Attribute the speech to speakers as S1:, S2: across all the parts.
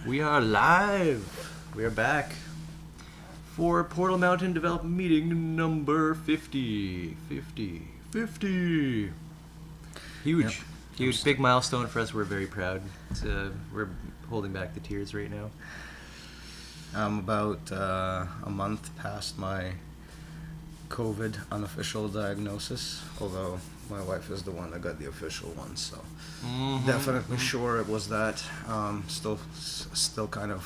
S1: We are live. We are back for Portal Mountain Development Meeting number 50. 50. 50. Huge.
S2: Yep.
S1: Huge. Big milestone for us. We're very proud. We're holding back the tears right now.
S2: I'm about a month past my COVID unofficial diagnosis, although my wife is the one that got the official one, so definitely sure it was that. Still kind of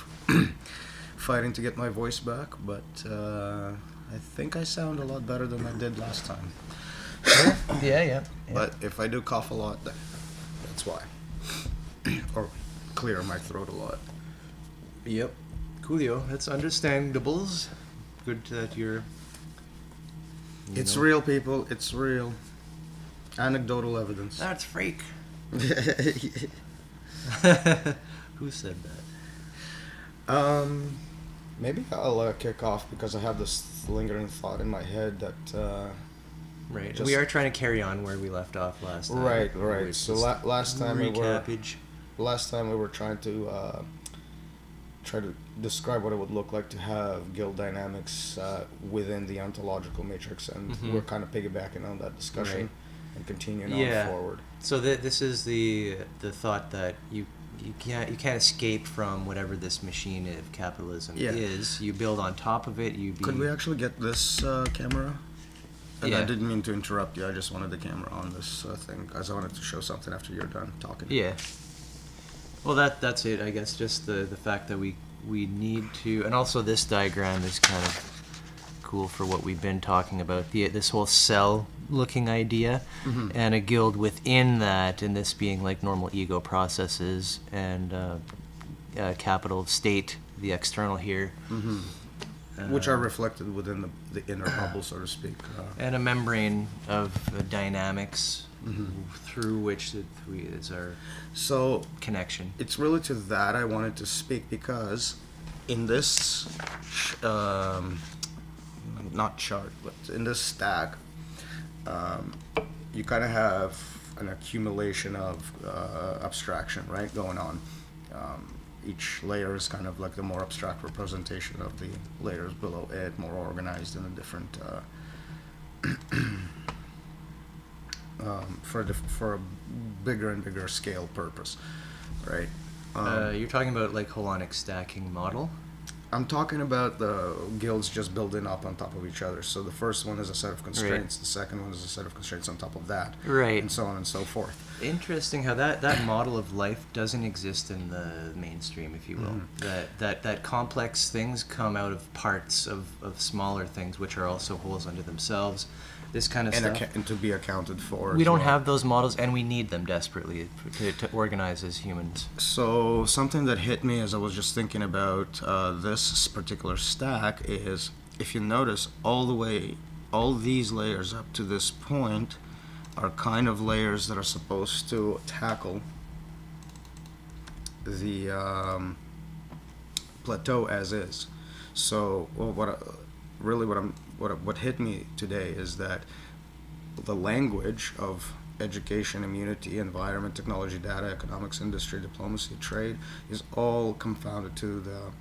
S2: fighting to get my voice back, but I think I sound a lot better than I did last time.
S1: Yeah.
S2: But if I do cough a lot, that's why. Or clear my throat a lot.
S1: Yep. Coolio. That's understandables. Good that you're...
S2: It's real, people. It's real. Anecdotal evidence.
S1: That's freak. Who said that?
S2: Maybe I'll kick off because I have this lingering thought in my head that...
S1: Right. We are trying to carry on where we left off last time.
S2: Right. So last time we were trying to describe what it would look like to have guild dynamics within the ontological matrix, and we're kind of piggybacking on that discussion and continuing on forward.
S1: So this is the thought that you can't escape from whatever this machine of capitalism is. You build on top of it.
S2: Could we actually get this camera? And
S1: Yeah.
S2: I didn't mean to interrupt you. I just wanted the camera on this thing because I wanted to show something after you're done talking.
S1: Yeah. Well, that's it. I guess just the fact that we need to, and also this diagram is kind of cool for what we've been talking about. This whole cell-looking idea, and a guild within that, and this being like normal ego processes and capital state, the external here.
S2: Which are reflected within the inner bubble, so to speak.
S1: And a membrane of dynamics through which is our connection.
S2: It's really to that I wanted to speak because in this, not chart, but in this stack, you kind of have an accumulation of abstraction, right, going on. Each layer is kind of like the more abstract representation of the layers below it, more organized in a different, for a bigger and bigger scale purpose, right?
S1: You're talking about like holonic stacking model?
S2: I'm talking about the guilds just building up on top of each other. So the first one is a set of constraints, the second one is a set of constraints on top of that, and so on and so forth.
S1: Interesting how that model of life doesn't exist in the mainstream, if you will. That complex things come out of parts of smaller things, which are also wholes unto themselves. This kind of stuff.
S2: And to be accounted for.
S1: We don't have those models, and we need them desperately to organize as humans.
S2: So something that hit me as I was just thinking about this particular stack is, if you notice, all these layers up to this point are kind of layers that are supposed to tackle the plateau as is. So what hit me today is that the language of education, immunity, environment, technology, data, economics, industry, diplomacy, trade is all confined to the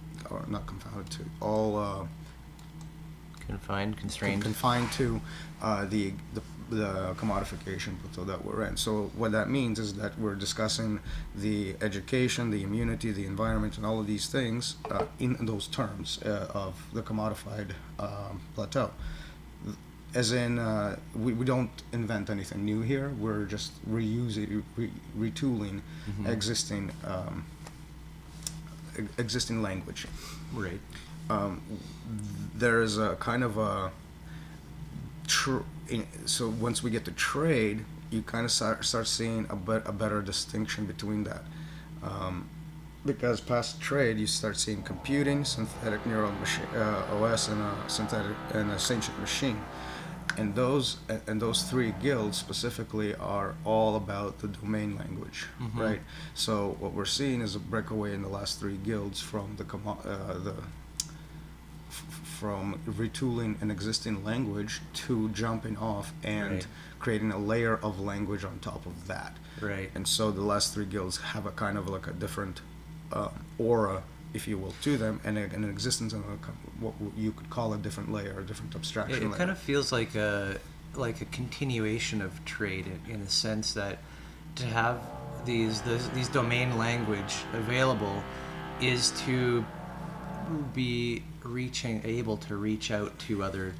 S2: commodification plateau that we're in. So what that means is that we're discussing the education, the immunity, the environment, and all of these things in those terms of the commodified plateau. As in, we don't invent anything new here. We're just retooling existing language.
S1: Right.
S2: There is a kind of a so once we get to trade, you kind of start seeing a better distinction between that, because past trade you start seeing computing, synthetic neural machine, OS, and a synthetic and a sentient machine, and those three guilds specifically are all about the domain language, right? So what we're seeing is a breakaway in the last three guilds from from retooling an existing language to jumping off and creating a layer of language on top of that.
S1: Right.
S2: And so the last three guilds have a kind of like a different aura, if you will, to them, and an existence of what you could call a different layer, a different abstraction
S1: It
S2: layer.
S1: kind of feels like a continuation of trade in the sense that to have these domain language available is to be able to reach out to other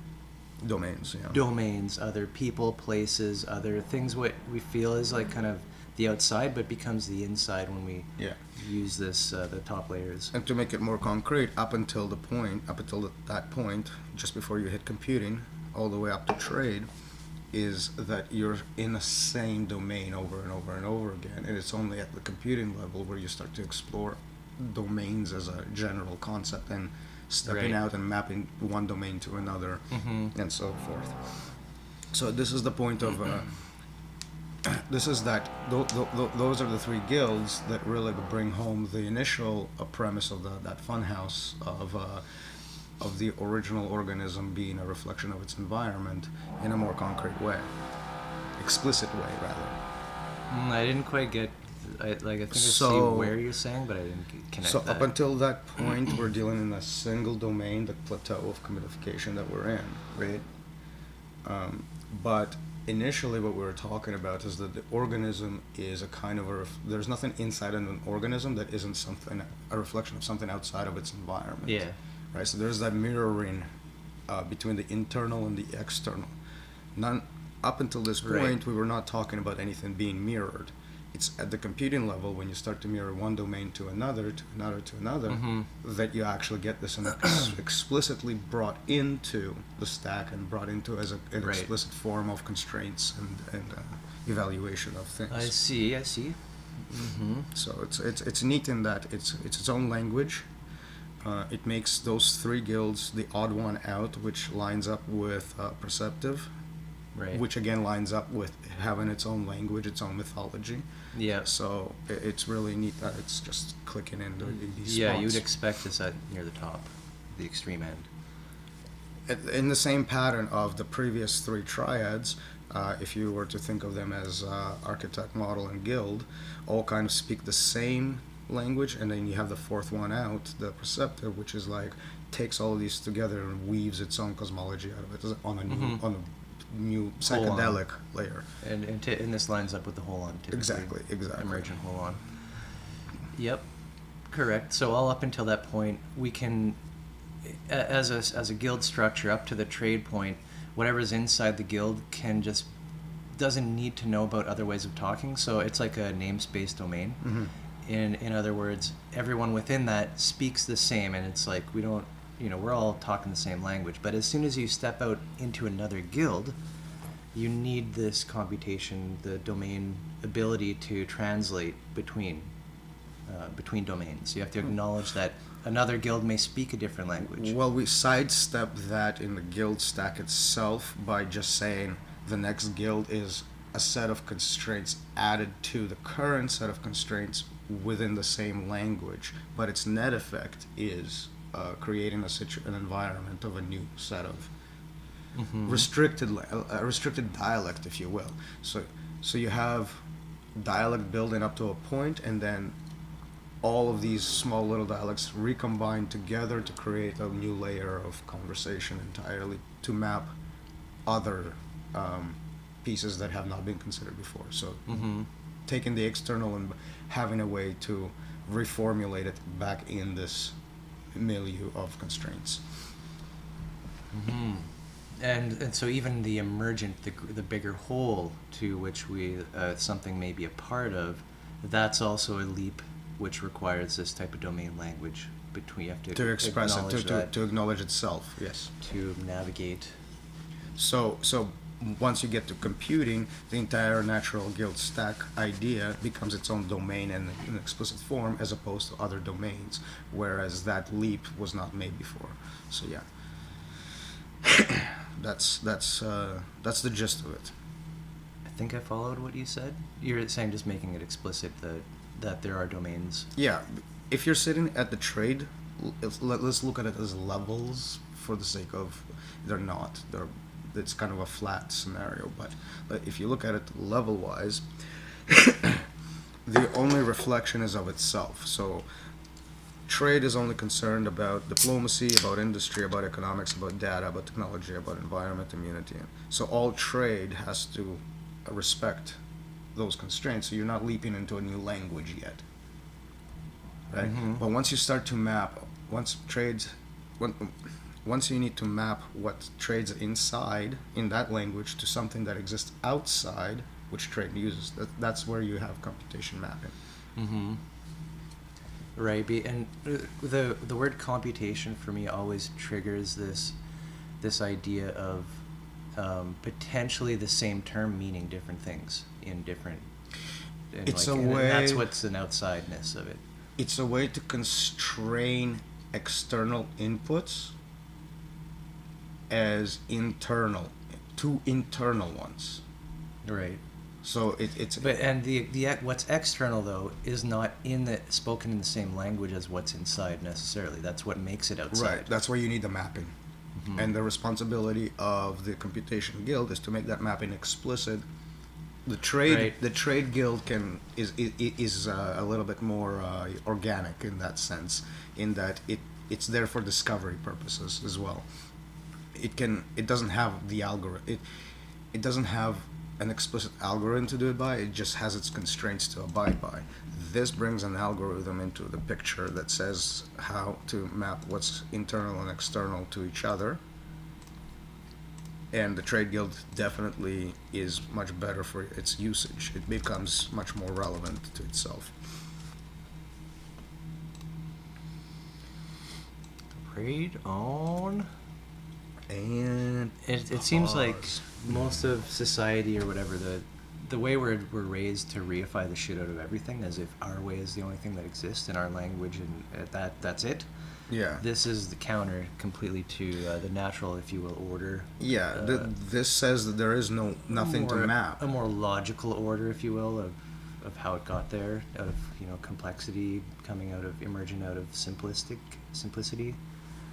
S2: Domains, yeah.
S1: domains, other people, places, other things. What we feel is like kind of the outside, but becomes the inside when we
S2: Yeah.
S1: use this the top layers.
S2: And to make it more concrete, up until that point, just before you hit computing, all the way up to trade, is that you're in the same domain over and over and over again, and it's only at the computing level where you start to explore domains as a general concept and stepping
S1: Right.
S2: out and mapping one domain to another, and so forth. So this is the point of this is that those are the three guilds that really bring home the initial premise of that funhouse of the original organism being a reflection of its environment in a more concrete way, explicit way rather.
S1: I didn't quite get. I think I see
S2: So-
S1: where you're saying, but I didn't connect
S2: So
S1: that.
S2: up until that point, we're dealing in a single domain, the plateau of commodification that we're in, right? But initially, what we were talking about is that the organism is a kind of there's nothing inside of an organism that isn't a reflection of something outside of its environment.
S1: Yeah.
S2: Right. So there's that mirroring between the internal and the external. Up until this point,
S1: Right.
S2: we were not talking about anything being mirrored. It's at the computing level when you start to mirror one domain to another, to another, to another, that you actually get this explicitly brought into the stack and brought into as an
S1: Right.
S2: explicit form of constraints and evaluation of things.
S1: I see.
S2: So it's neat in that it's its own language. It makes those three guilds the odd one out, which lines up with perceptive,
S1: Right.
S2: which again lines up with having its own language, its own mythology.
S1: Yeah.
S2: So it's really neat that it's just clicking in these
S1: Yeah,
S2: spots.
S1: you'd expect this at near the top, the extreme end.
S2: In the same pattern of the previous three triads, if you were to think of them as architect, model, and guild, all kind of speak the same language, and then you have the fourth one out, the perceptive, which is like takes all of these together and weaves its own cosmology out of it on a new psychedelic layer.
S1: And this lines up with the holon typically.
S2: Exactly.
S1: Emergent holon. Yep. Correct. So all up until that point, we can, as a guild structure, up to the trade point, whatever's inside the guild doesn't need to know about other ways of talking. So it's like a namespace domain. In other words, everyone within that speaks the same, and it's like we don't, we're all talking the same language. But as soon as you step out into another guild, you need this computation, the domain ability to translate between domains. You have to acknowledge that another guild may speak a different language.
S2: Well, we sidestep that in the guild stack itself by just saying the next guild is a set of constraints added to the current set of constraints within the same language, but its net effect is creating an environment of a new set of restricted dialect, if you will. So you have dialect building up to a point, and then all of these small little dialects recombine together to create a new layer of conversation entirely to map other pieces that have not been considered before. So taking the external and having a way to reformulate it back in this milieu of constraints.
S1: And so even the emergent, the bigger whole to which something may be a part of, that's also a leap which requires this type of domain language between. You have
S2: To express it, to acknowledge itself, yes.
S1: To navigate.
S2: So once you get to computing, the entire natural guild stack idea becomes its own domain in an explicit form, as opposed to other domains, whereas that leap was not made before. So yeah, that's the gist of it.
S1: I think I followed what you said. You're saying just making it explicit that there are domains.
S2: Yeah, if you're sitting at the trade, let's look at it as levels for the sake of they're not. It's kind of a flat scenario, but if you look at it level-wise, the only reflection is of itself. So trade is only concerned about diplomacy, about industry, about economics, about data, about technology, about environment, immunity. So all trade has to respect those constraints. So you're not leaping into a new language yet, right? But once you start to map, once trades, once you need to map what trades inside in that language to something that exists outside, which trade uses, that's where you have computation mapping.
S1: Right, and the word computation for me always triggers this idea of potentially the same term meaning different things in different.
S2: It's
S1: like,
S2: a
S1: and
S2: way.
S1: that's what's an outsideness of it.
S2: It's a way to constrain external inputs as internal, two internal ones.
S1: Right.
S2: So it's
S1: But and the what's external though is not spoken in the same language as what's inside necessarily. That's what makes it outside.
S2: right. That's why you need the mapping, and the responsibility of the computation guild is to make that mapping explicit. The trade guild is a little bit more organic in that sense, in that it's there for discovery purposes as well. It doesn't have the algorithm. It doesn't have an explicit algorithm to do it by. It just has its constraints to abide by. This brings an algorithm into the picture that says how to map what's internal and external to each other. And the trade guild definitely is much better for its usage. It becomes much more relevant to itself.
S1: Trade on.
S2: And
S1: It seems like
S2: pause.
S1: most of society or whatever, the way we're raised to reify the shit out of everything as if our way is the only thing that exists in our language and that's it.
S2: Yeah.
S1: This is the counter completely to the natural, if you will, order.
S2: Yeah. This says that there is nothing to map.
S1: A more logical order, if you will, of how it got there, of complexity emerging out of simplicity.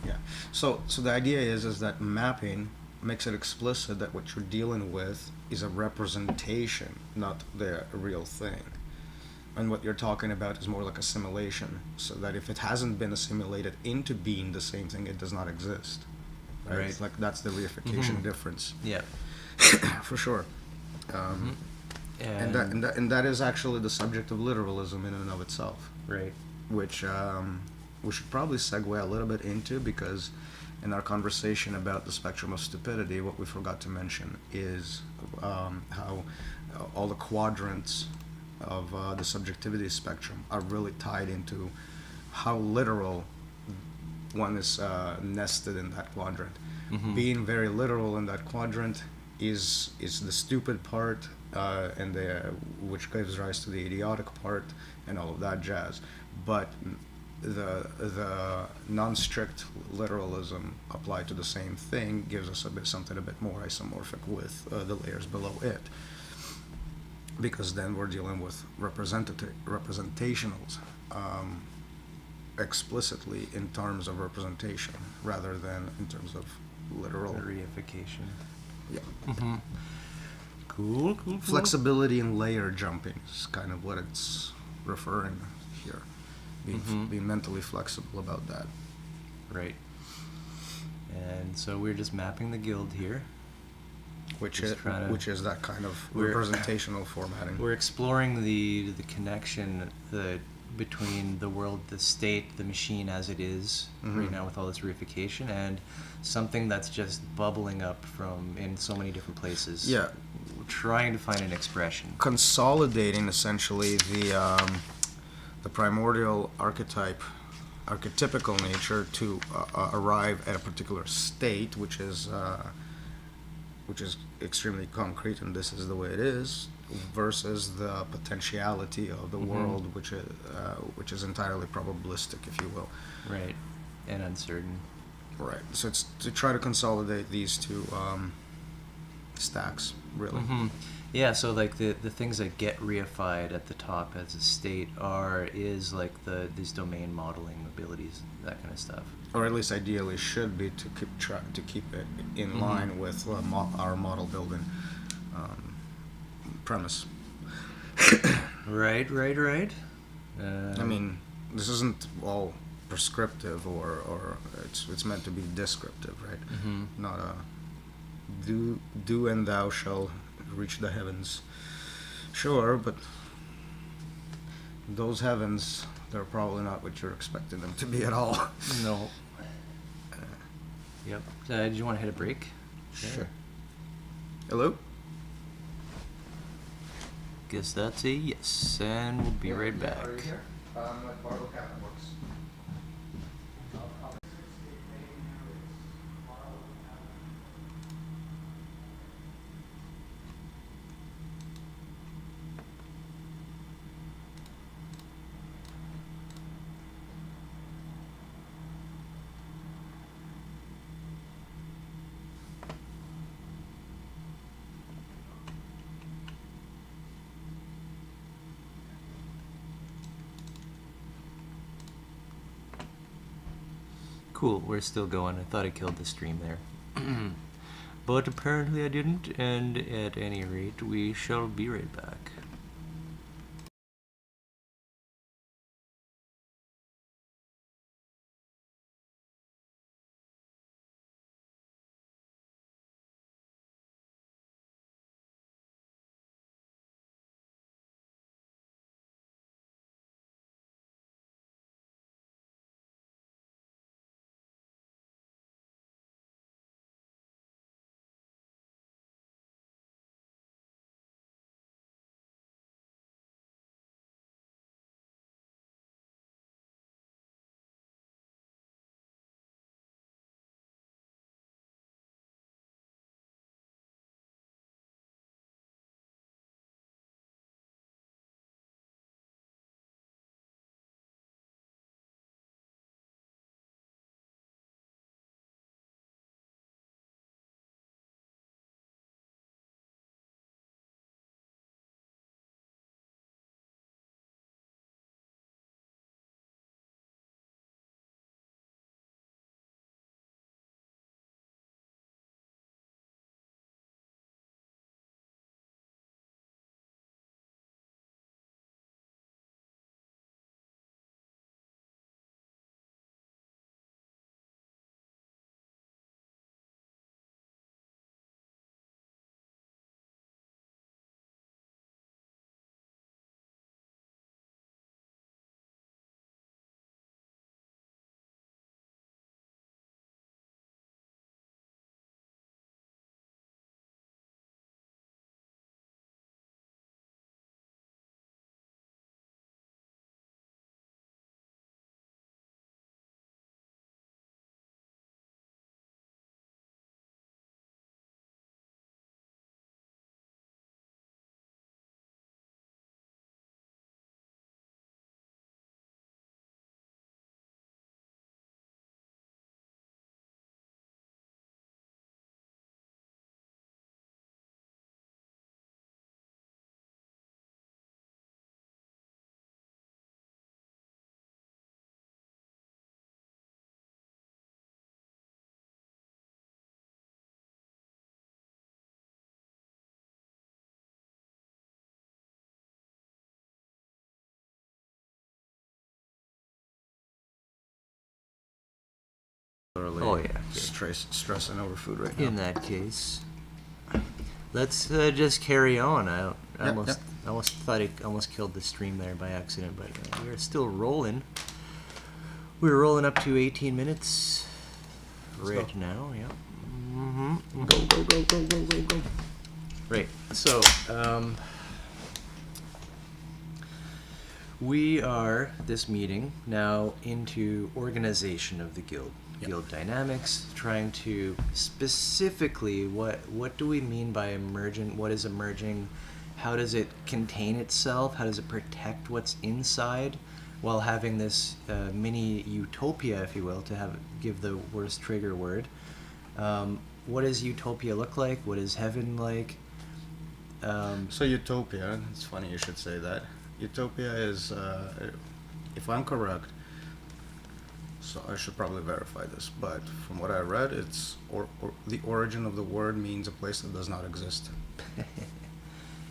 S2: Yeah. So the idea is that mapping makes it explicit that what you're dealing with is a representation, not the real thing. And what you're talking about is more like a simulation, so that if it hasn't been assimilated into being the same thing, it does not exist. Right?
S1: Right.
S2: It's like that's the reification difference.
S1: Yeah.
S2: For sure. And that is actually the subject of literalism in and of itself.
S1: Right.
S2: Which we should probably segue a little bit into, because in our conversation about the spectrum of stupidity, what we forgot to mention is how all the quadrants of the subjectivity spectrum are really tied into how literal one is nested in that quadrant. Being very literal in that quadrant is the stupid part, and which gives rise to the idiotic part and all of that jazz. But the non-strict literalism applied to the same thing gives us something a bit more isomorphic with the layers below it, because then we're dealing with representationals explicitly in terms of representation rather than in terms of literal
S1: reification.
S2: Yeah.
S1: Cool.
S2: Flexibility and layer jumping is kind of what it's referring here. Being mentally flexible about that.
S1: Right. And so we're just mapping the guild here.
S2: Which
S1: Just
S2: is that kind of
S1: we're-
S2: representational formatting.
S1: We're exploring the connection between the world, the state, the machine as it is right now with all this reification, and something that's just bubbling up from in so many different places.
S2: Yeah.
S1: We're trying to find an expression.
S2: Consolidating essentially the primordial archetypical nature to arrive at a particular state, which is extremely concrete, and this is the way it is, versus the potentiality of the world, which is entirely probabilistic, if you will.
S1: Right. And uncertain.
S2: Right. So it's to try to consolidate these two stacks, really.
S1: Yeah, so like the things that get reified at the top as a state is like these domain modeling abilities, that kind of stuff.
S2: Or at least ideally should be to keep it in line with our model building premise.
S1: Right.
S2: I mean, this isn't all prescriptive or it's meant to be descriptive, right?
S1: Mm-hmm.
S2: Not a do and thou shall reach the heavens. Sure, but those heavens, they're probably not what you're expecting them to be at all.
S1: No. Yep. Did you want to hit a break?
S2: Sure. Hello?
S1: Guess that's a yes, and we'll be right back.
S2: Are you here? Let Barlow Cabin Works.
S1: Cool, we're still going. I thought I killed the stream there. But apparently I didn't, and at any rate, we shall be right back. Oh, yeah.
S2: Stressing over food right now.
S1: In that case, let's just carry on. I almost thought I almost killed the stream there by accident, but we're still rolling. We're rolling up to 18 minutes right now. Yeah. Mm-hmm.
S2: Go.
S1: Right. So, we are, this meeting, now into organization of the guild.
S2: Yep.
S1: Guild dynamics, trying to specifically, what do we mean by emergent? What is emerging? How does it contain itself? How does it protect what's inside? While having this mini utopia, if you will, to give the worst trigger word. What does utopia look like? What is heaven like?
S2: So utopia, it's funny you should say that. Utopia is, if I'm correct, so I should probably verify this, but from what I read, it's the origin of the word means a place that does not exist.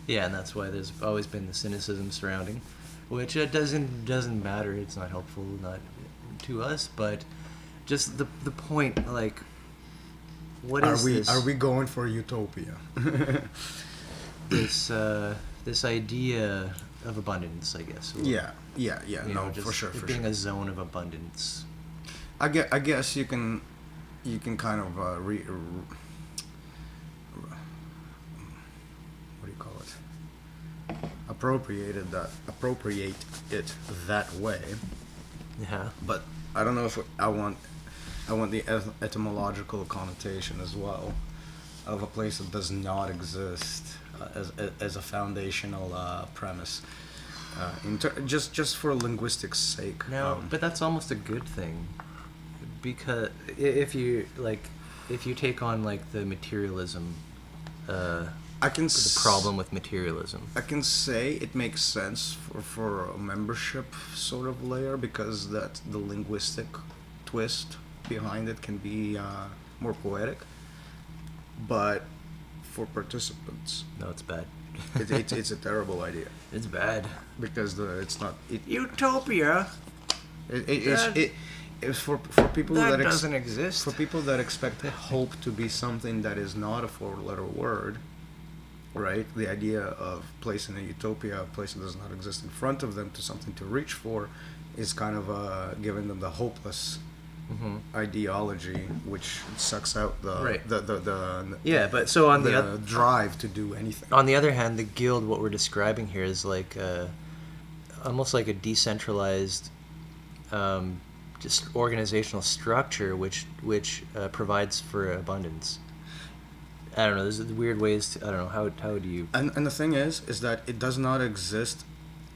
S1: Yeah, and that's why there's always been the cynicism surrounding, which doesn't matter. It's not helpful. Not to us, but just the point, like, what
S2: Are
S1: is
S2: we
S1: this?
S2: are we going for utopia?
S1: This idea of abundance, I guess.
S2: Yeah.
S1: You
S2: No,
S1: know, just
S2: for sure,
S1: it
S2: for
S1: being
S2: sure.
S1: a zone of abundance.
S2: I guess you can kind of what do you call it? Appropriate it that way.
S1: Yeah.
S2: But I don't know if I want the etymological connotation as well of a place that does not exist as a foundational premise. Just for linguistics' sake.
S1: No, but that's almost a good thing, because if you take on like the materialism,
S2: I can
S1: the problem with materialism.
S2: I can say it makes sense for a membership sort of layer, because that the linguistic twist behind it can be more poetic. But for participants,
S1: No, it's bad.
S2: it's a terrible idea,
S1: It's bad.
S2: because it's not
S1: Utopia.
S2: it's for people
S1: That
S2: that
S1: doesn't exist.
S2: for people that expect hope to be something that is not a four-letter word, right? The idea of placing a utopia, a place that does not exist in front of them, to something to reach for, is kind of giving them the hopeless ideology, which sucks out the
S1: Right.
S2: the
S1: Yeah, but so on the
S2: the drive to do anything.
S1: on the other hand, the guild, what we're describing here, is like almost like a decentralized, just organizational structure, which provides for abundance. I don't know. There's weird ways to. I don't know how do you.
S2: And the thing is that it does not exist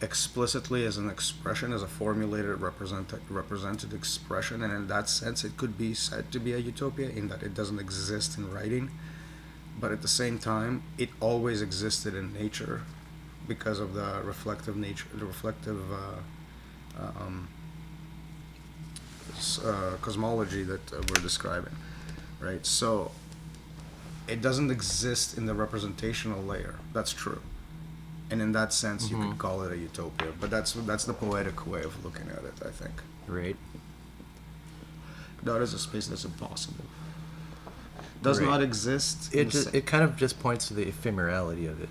S2: explicitly as an expression, as a formulated represented expression, and in that sense it could be said to be a utopia, in that it doesn't exist in writing, but at the same time it always existed in nature, because of the reflective nature, the reflective cosmology that we're describing, right? So it doesn't exist in the representational layer. That's true. And in that sense, you could call it a utopia. But that's the poetic way of looking at it, I think.
S1: Right.
S2: That is a space that's impossible. Does
S1: Right.
S2: not exist. in
S1: It
S2: the sa-
S1: it kind of just points to the ephemerality of it.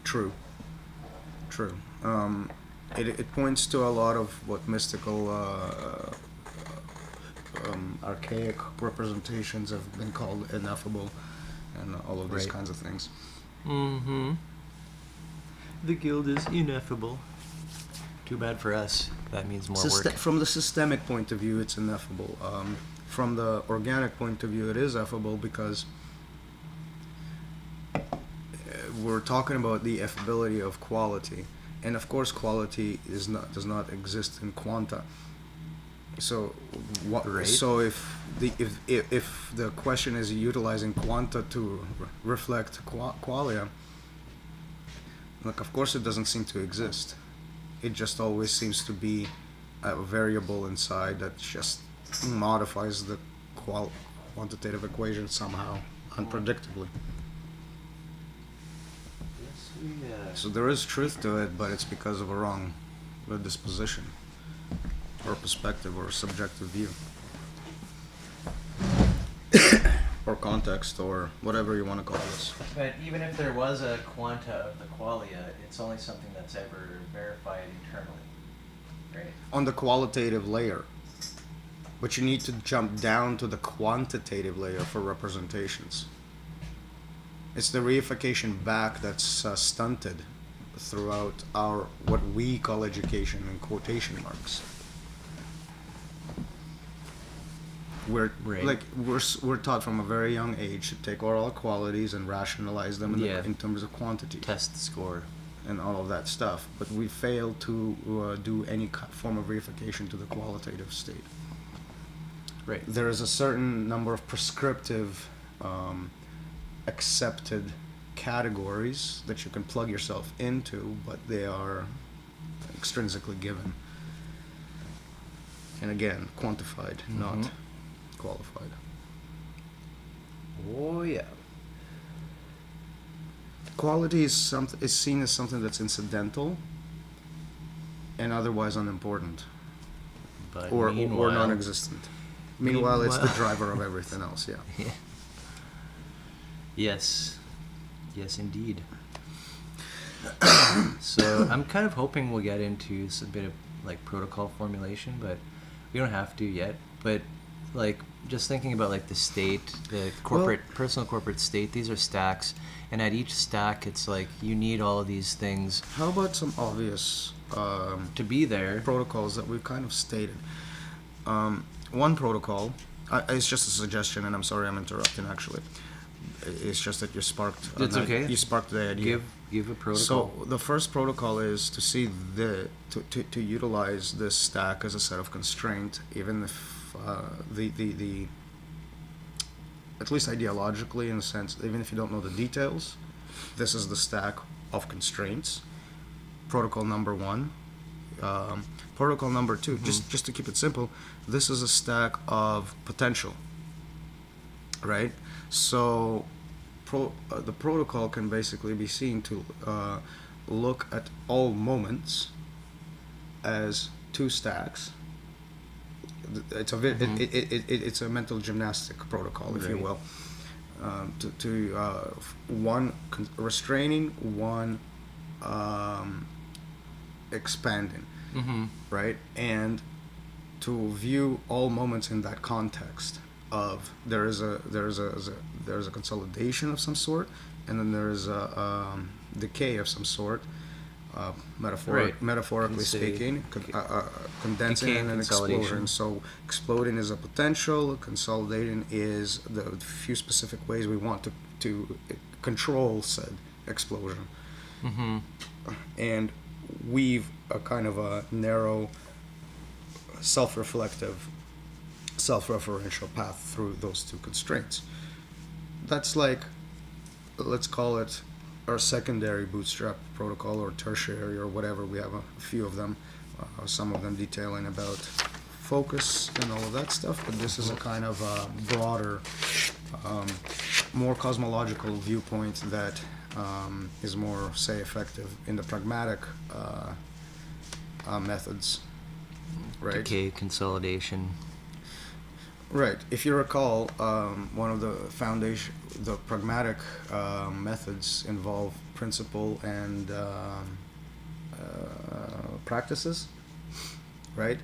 S2: True. True. It points to a lot of what mystical, archaic representations have been called ineffable, and all of these
S1: Right.
S2: kinds of things.
S1: Mm-hmm. The guild is ineffable. Too bad for us. That means more work.
S2: From the systemic point of view, it's ineffable. From the organic point of view, it is effable, because we're talking about the effability of quality, and of course, quality does not exist in quanta. So,
S1: Right.
S2: so if the question is utilizing quanta to reflect qualia, like, of course it doesn't seem to exist. It just always seems to be a variable inside that just modifies the quantitative equation somehow, unpredictably. So there is truth to it, but it's because of a wrong disposition, or perspective, or subjective view, or context, or whatever you want to call this.
S1: But even if there was a quanta of the qualia, it's only something that's ever verified internally, right?
S2: On the qualitative layer. But you need to jump down to the quantitative layer for representations. It's the reification back that's stunted throughout our, what we call education, in quotation marks. We're
S1: Right.
S2: like we're taught from a very young age to take oral qualities and rationalize them in terms of quantity
S1: Test score.
S2: and all of that stuff, but we fail to do any form of reification to the qualitative state.
S1: Right.
S2: There is a certain number of prescriptive, accepted categories that you can plug yourself into, but they are extrinsically given. And again, quantified, not qualified.
S1: Oh yeah.
S2: Quality is seen as something that's incidental and otherwise unimportant.
S1: But
S2: or
S1: meanwhile,
S2: non-existent. Meanwhile, it's the
S1: Meanwhile-
S2: driver of everything else. Yeah.
S1: Yeah. Yes. Yes, indeed. So I'm kind of hoping we'll get into a bit of like protocol formulation, but we don't have to yet. But like just thinking about like the state, the corporate, personal corporate state, these are stacks, and at each stack, it's like you need all of these things
S2: How about some obvious
S1: to be there.
S2: protocols that we've kind of stated? One protocol, it's just a suggestion, and I'm sorry I'm interrupting. Actually, it's just that you sparked.
S1: It's okay.
S2: You sparked the idea.
S1: Give a protocol.
S2: So the first protocol is to see to utilize this stack as a set of constraint, even if the at least ideologically, in a sense, even if you don't know the details, this is the stack of constraints. Protocol number one. Protocol number two, just to keep it simple, this is a stack of potential, right? So the protocol can basically be seen to look at all moments as two stacks. It's a it's a mental gymnastic protocol, if you
S1: Right.
S2: will. One restraining, one expanding, right? And to view all moments in that context of there is a consolidation of some sort, and then there is a decay of some sort,
S1: Right.
S2: metaphorically
S1: Can say
S2: speaking, condensing
S1: decay
S2: and
S1: and
S2: an
S1: consolidation.
S2: explosion. So exploding is a potential, consolidating is the few specific ways we want to control said explosion, and weave a kind of a narrow, self-reflective, self-referential path through those two constraints. That's like, let's call it our secondary bootstrap protocol, or tertiary, or whatever. We have a few of them, some of them detailing about focus and all of that stuff, but this is a kind of a broader, more cosmological viewpoint that is more, say, effective in the pragmatic methods, right?
S1: Decay, consolidation.
S2: Right. If you recall, one of the the pragmatic methods involve principle and practices, right?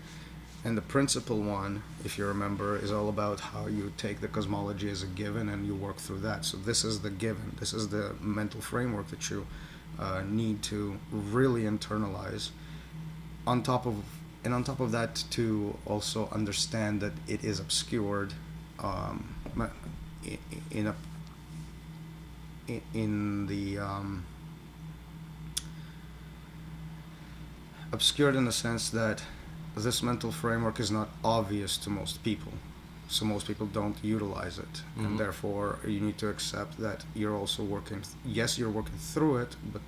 S2: And the principle one, if you remember, is all about how you take the cosmology as a given and you work through that. So this is the given. This is the mental framework that you need to really internalize. On top of that, to also understand that it is obscured in the obscured in the sense that this mental framework is not obvious to most people, so most people don't utilize it, and therefore you need to accept that you're also working. Yes, you're working through it, but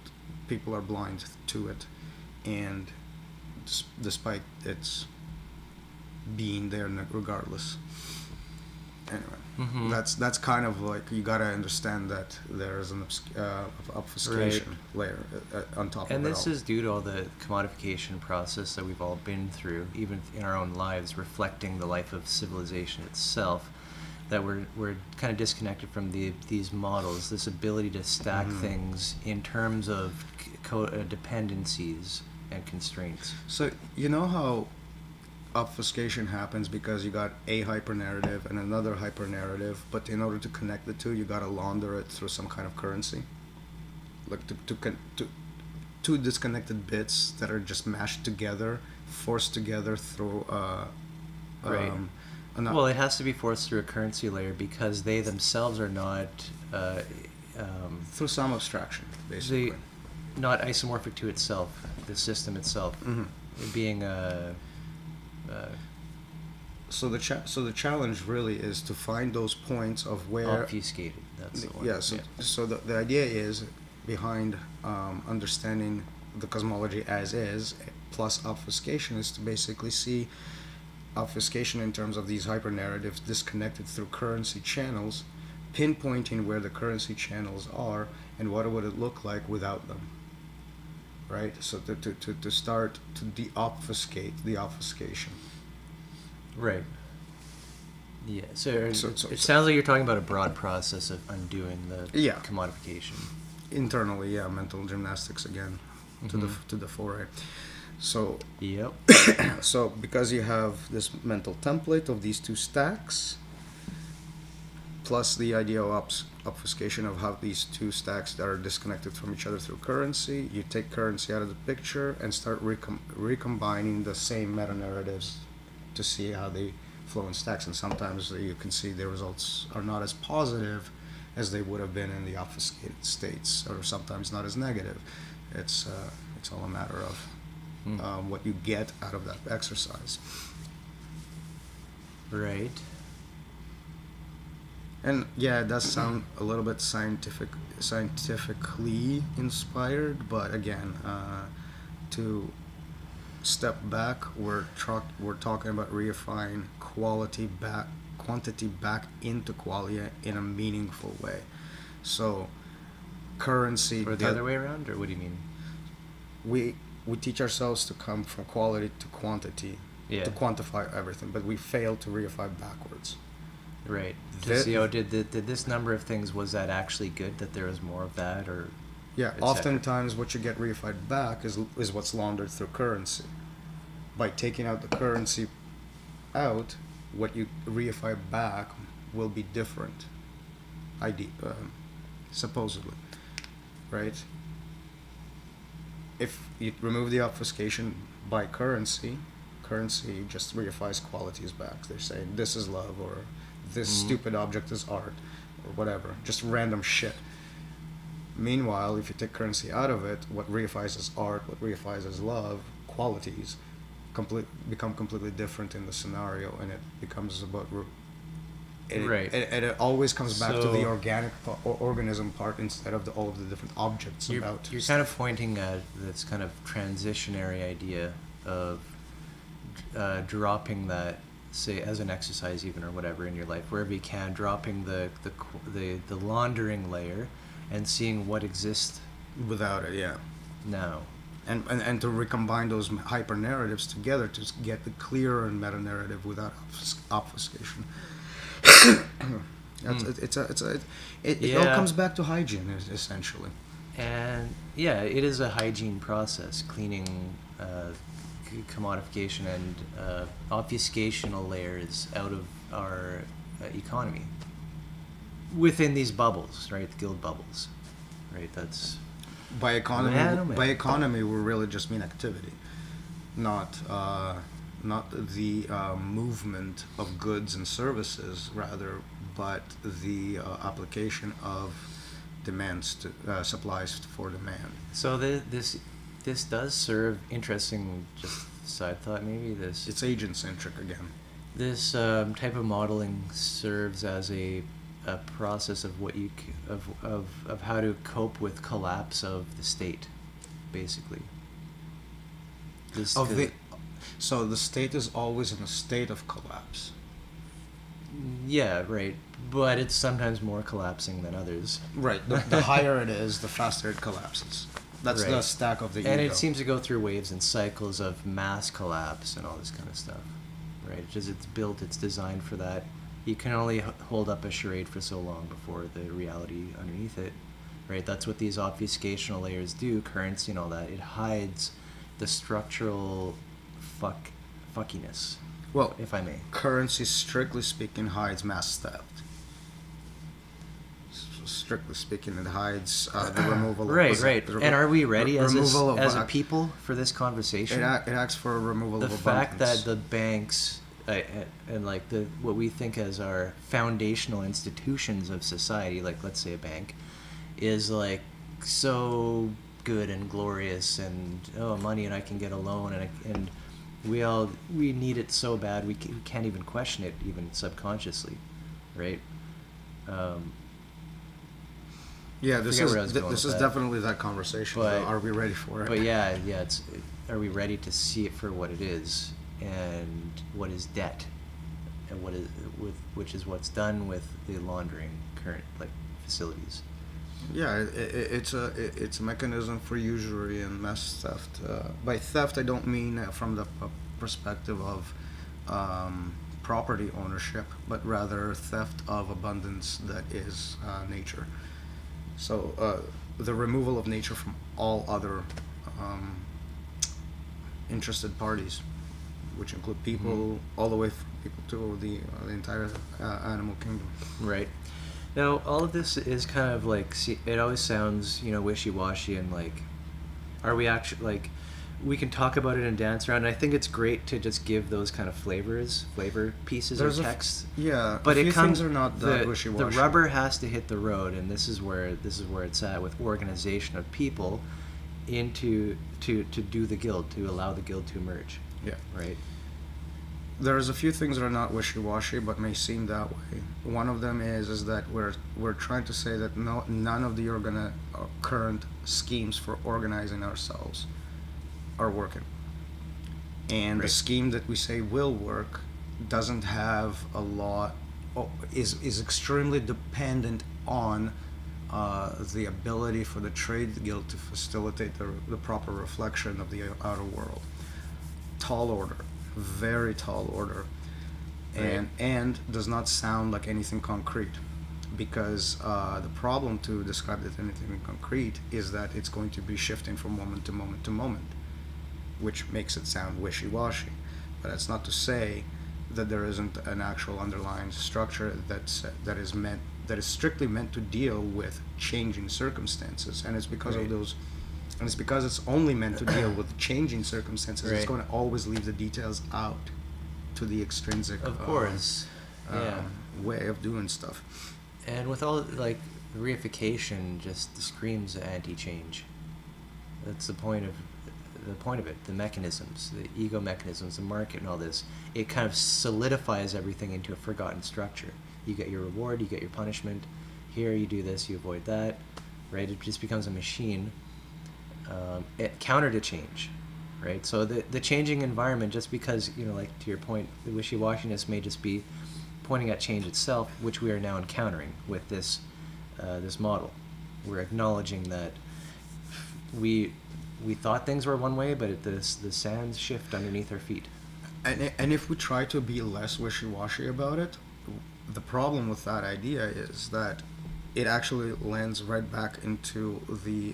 S2: people are blind to it, and despite its being there regardless. Anyway, that's kind of like, you gotta understand that there's an obfuscation layer on top
S1: And
S2: of it
S1: this
S2: all.
S1: is due to all the commodification process that we've all been through, even in our own lives, reflecting the life of civilization itself, that we're kind of disconnected from these models, this ability to stack things in terms of dependencies and constraints.
S2: So you know how obfuscation happens because you got a hypernarrative and another hypernarrative, but in order to connect the two, you got to launder it through some kind of currency, like two disconnected bits that are just mashed together, forced together through
S1: Right. Well, it has to be forced through a currency layer because they themselves are not
S2: through some abstraction, basically.
S1: not isomorphic to itself, the system itself, it being a
S2: So the challenge really is to find those points of where
S1: obfuscated. That's the one.
S2: yeah. So the idea is behind understanding the cosmology as is plus obfuscation is to basically see obfuscation in terms of these hypernarratives disconnected through currency channels, pinpointing where the currency channels are and what would it look like without them. Right? So to start to de-obfuscate the obfuscation.
S1: Right. Yeah. So,
S2: So,
S1: it sounds like you're talking about a broad process of undoing the
S2: Yeah.
S1: commodification.
S2: Internally, yeah, mental gymnastics again to the foray. So
S1: Yep.
S2: so because you have this mental template of these two stacks, plus the idea of obfuscation of how these two stacks that are disconnected from each other through currency, you take currency out of the picture and start recombining the same meta narratives to see how they flow in stacks. And sometimes you can see the results are not as positive as they would have been in the obfuscated states, or sometimes not as negative. It's all a matter of what you get out of that exercise.
S1: Right.
S2: And yeah, it does sound a little bit scientifically inspired, but again, to step back, we're talking about reifying quantity back into qualia in a meaningful way. So currency,
S1: Or the other way around, or what do you mean?
S2: we teach ourselves to come from quality to quantity,
S1: Yeah.
S2: to quantify everything, but we fail to reify backwards.
S1: Right. To
S2: Ve-
S1: see, did this number of things, was that actually good, that there was more of that, or
S2: Yeah,
S1: et cetera?
S2: oftentimes what you get reified back is what's laundered through currency. By taking out the currency out, what you reify back will be different. Supposedly, right? If you remove the obfuscation by currency just reifies qualities back. They're saying this is love, or this stupid object is art, or whatever, just random shit. Meanwhile, if you take currency out of it, what reifies as art, what reifies as love, qualities, become completely different in the scenario, and it becomes about
S1: Right.
S2: And it always comes back to the
S1: So-
S2: organic organism part instead of all of the different objects
S1: You're
S2: about.
S1: kind of pointing at this kind of transitionary idea of dropping that, say, as an exercise even, or whatever in your life, wherever you can, dropping the laundering layer and seeing what exists
S2: Without it, yeah.
S1: now.
S2: And to recombine those hyper narratives together to get the clearer and meta narrative without obfuscation. It all
S1: Yeah.
S2: comes back to hygiene, essentially.
S1: And yeah, it is a hygiene process, cleaning commodification and obfuscational layers out of our economy within these bubbles, right? The guild bubbles, right? That's
S2: By economy,
S1: Man, oh man.
S2: by economy, we really just mean activity, not the movement of goods and services, rather, but the application of demands to supplies for demand.
S1: so. This does serve, interesting. Just side thought, maybe this
S2: It's agent centric again.
S1: this type of modeling serves as a process of what of how to cope with collapse of the state, basically. This
S2: So the state is always in a state of collapse.
S1: yeah, right, but it's sometimes more collapsing than others,
S2: Right. The higher it is, the faster it collapses. That's the
S1: Right.
S2: stack of the
S1: and
S2: ego.
S1: it seems to go through waves and cycles of mass collapse and all this kind of stuff, right? Just it's designed for that. You can only hold up a charade for so long before the reality underneath it, right? That's what these obfuscational layers do, currency and all that. It hides the structural fuckiness,
S2: Well,
S1: if I may.
S2: currency, strictly speaking, hides mass theft. Strictly speaking, it hides the removal of
S1: Right. And are we ready as
S2: removal of
S1: a people for this conversation?
S2: It acts for a removal
S1: The
S2: of
S1: fact
S2: abundance.
S1: that the banks and like what we think as our foundational institutions of society, like let's say a bank, is like so good and glorious, and money, and I can get a loan, and we need it so bad we can't even question it, even subconsciously, right?
S2: Yeah, this
S1: forget where I was going
S2: this
S1: with
S2: is
S1: that.
S2: definitely that conversation.
S1: But-
S2: though. Are we ready for it?
S1: But yeah, are we ready to see it for what it is, and what is debt, and which is what's done with the laundering current facilities.
S2: Yeah, it's a mechanism for usury and mass theft. By theft, I don't mean from the perspective of property ownership, but rather theft of abundance that is nature. So the removal of nature from all other um, interested parties, which include people, all the way from people to the entire animal kingdom.
S1: Right. Now, all of this is kind of like, it always sounds, wishy-washy, and like, are we actually, like, we can talk about it and dance around, and I think it's great to just give those kind of flavor pieces
S2: There's
S1: or text.
S2: Yeah,
S1: But
S2: a
S1: it
S2: few
S1: comes,
S2: things are not that wishy-washy.
S1: the rubber has to hit the road, and this is where it's at, with organization of people into to do the guild, to allow the guild to emerge.
S2: Yeah.
S1: Right.
S2: There's a few things that are not wishy-washy, but may seem that way. One of them is that we're trying to say that none of the current schemes for organizing ourselves are working, and the
S1: Right.
S2: scheme that we say will work doesn't have a lot, is extremely dependent on the ability for the trade guild to facilitate the proper reflection of the outer world. Tall order, very tall order, and does not sound like anything concrete, because the problem to describe that anything concrete is that it's going to be shifting from moment to moment to moment, which makes it sound wishy-washy. But that's not to say that there isn't an actual underlying structure that is strictly meant to deal with changing circumstances, and it's because of those. And it's because it's only meant to deal with changing circumstances. It's
S1: Right.
S2: going to always leave the details out to the extrinsic,
S1: Of course. Yeah.
S2: way of doing stuff.
S1: And with all, like, reification just screams anti-change. That's the point of it. The mechanisms, the ego mechanisms, the market, and all this. It kind of solidifies everything into a forgotten structure. You get your reward, you get your punishment. Here, you do this, you avoid that. Right? It just becomes a machine. Counter to change, right? So the changing environment, just because, like, to your point, the wishy-washiness may just be pointing at change itself, which we are now encountering with this model. We're acknowledging that we thought things were one way, but the sands shift underneath our feet.
S2: And if we try to be less wishy-washy about it, the problem with that idea is that it actually lands right back into the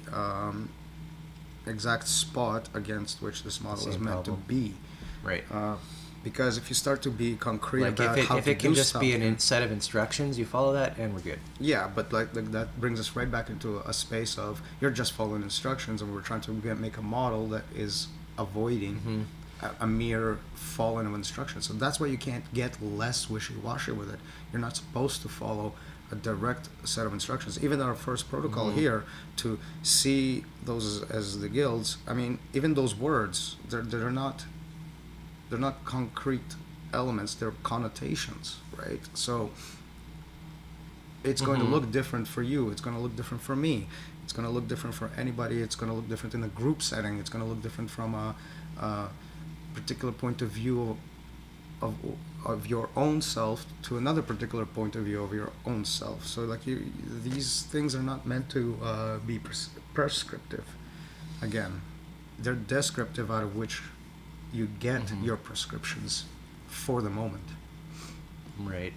S2: exact spot against which this model is meant to be.
S1: Right.
S2: Because if you start to be concrete
S1: Like,
S2: about how
S1: if
S2: to
S1: it can
S2: do
S1: just be
S2: something,
S1: a set of instructions, you follow that, and we're good.
S2: yeah, but like that brings us right back into a space of you're just following instructions, and we're trying to make a model that is avoiding a mere following of instructions. So that's why you can't get less wishy-washy with it. You're not supposed to follow a direct set of instructions. Even our first protocol here, to see those as the guilds, I mean, even those words, they're not concrete elements, they're connotations, right? So it's going to look different for you, it's going to look different for me, it's going to look different for anybody, it's going to look different in a group setting, it's going to look different from a particular point of view of your own self to another particular point of view of your own self. So like these things are not meant to be prescriptive. Again, they're descriptive, out of which you get your prescriptions for the moment.
S1: Right.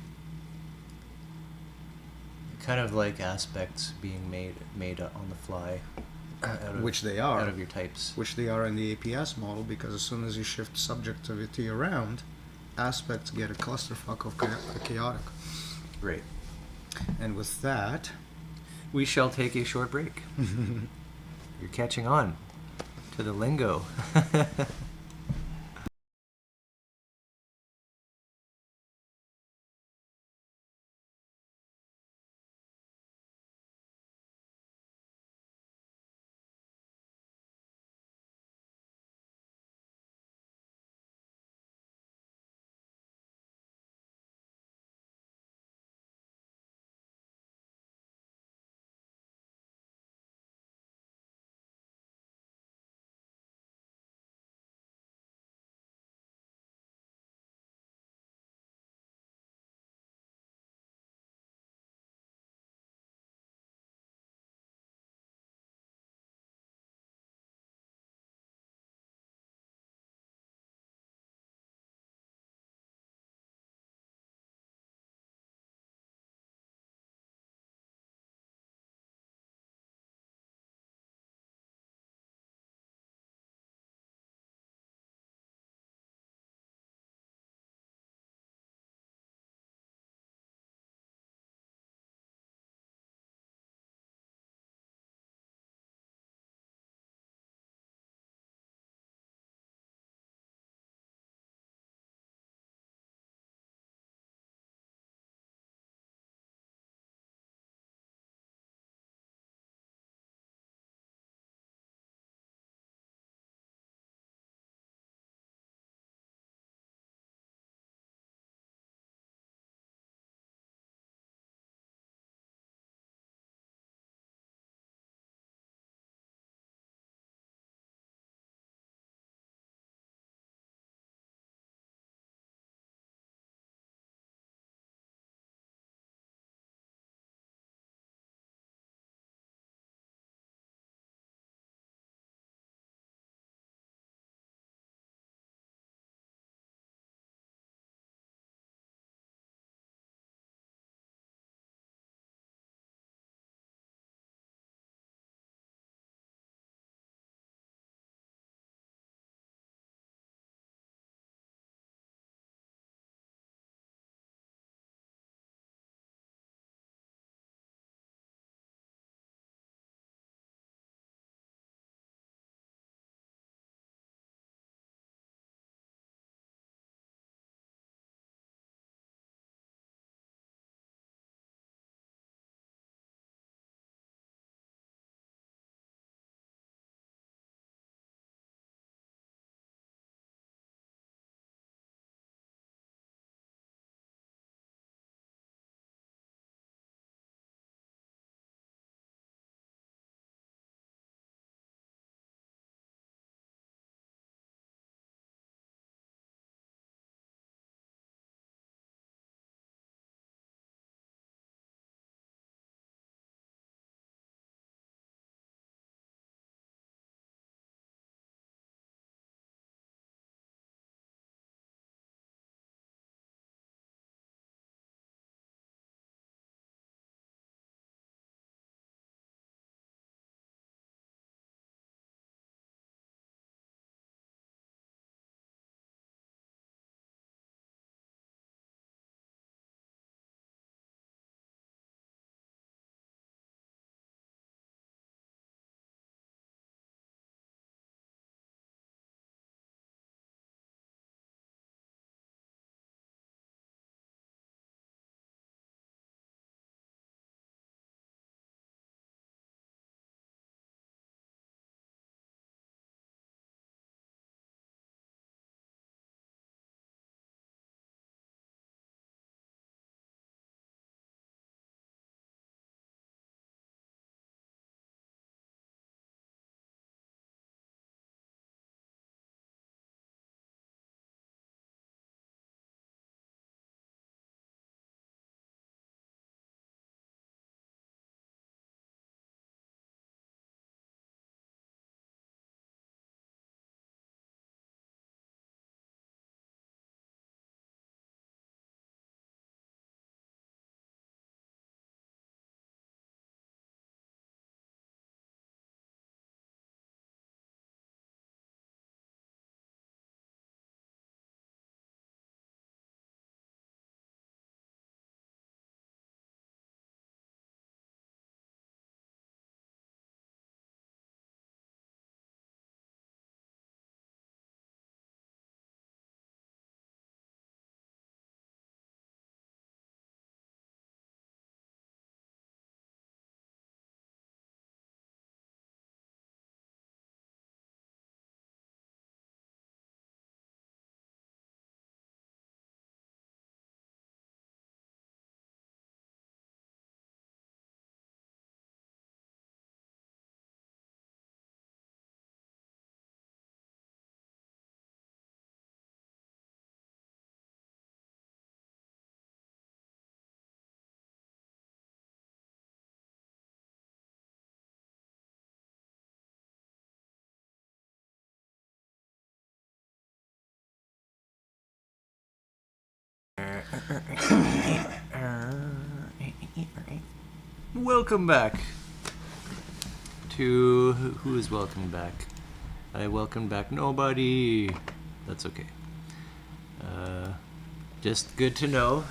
S1: Kind of like aspects being made on the fly,
S2: Which they are.
S1: out of your types.
S2: Which they are in the APS model, because as soon as you shift subjectivity around, aspects get a clusterfuck of chaotic.
S1: Right.
S2: And with that,
S1: We shall take a short break. You're catching on to the lingo. Welcome back to who is welcome back? I welcome back nobody. That's okay. Just good to know.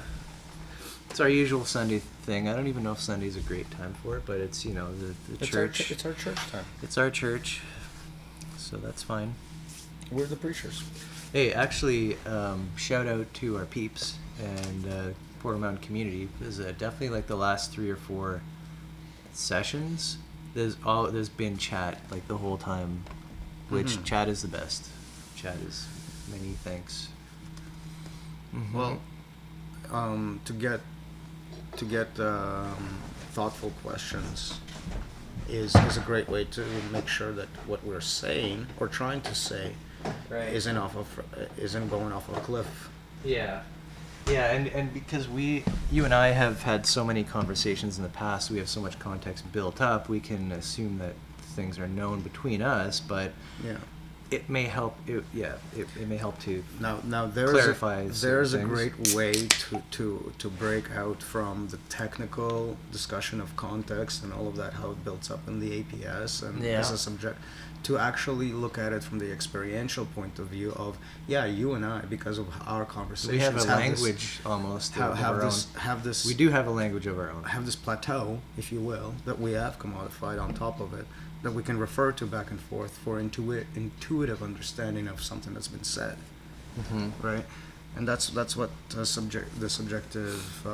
S1: It's our usual Sunday thing. I don't even know if Sunday's a great time for it, but it's the church.
S2: It's our church time.
S1: It's our church, so that's fine.
S2: We're the preachers.
S1: Hey, actually, shout out to our peeps and Portal Mountain community. There's definitely like the last 3 or 4 sessions. There's been chat like the whole time, which chat is the best. Chat is many thanks. Mm-hmm.
S2: Well, to get thoughtful questions is a great way to make sure that what we're saying or trying to say isn't going off a cliff.
S1: Yeah, and because you and I have had so many conversations in the past, we have so much context built up, we can assume that things are known between us, but
S2: Yeah.
S1: it may help. It may help to
S2: Now
S1: clarify
S2: there's a
S1: things.
S2: great way to break out from the technical discussion of context and all of that, how it builds up in the APS and as a subject, to actually look at it from the experiential point of view of you and I, because of our conversations,
S1: we have a language almost of our own. We do have a language of our own.
S2: Have this plateau, if you will, that we have commodified on top of it, that we can refer to back and forth for intuitive understanding of something that's been said, right? And that's what the subjective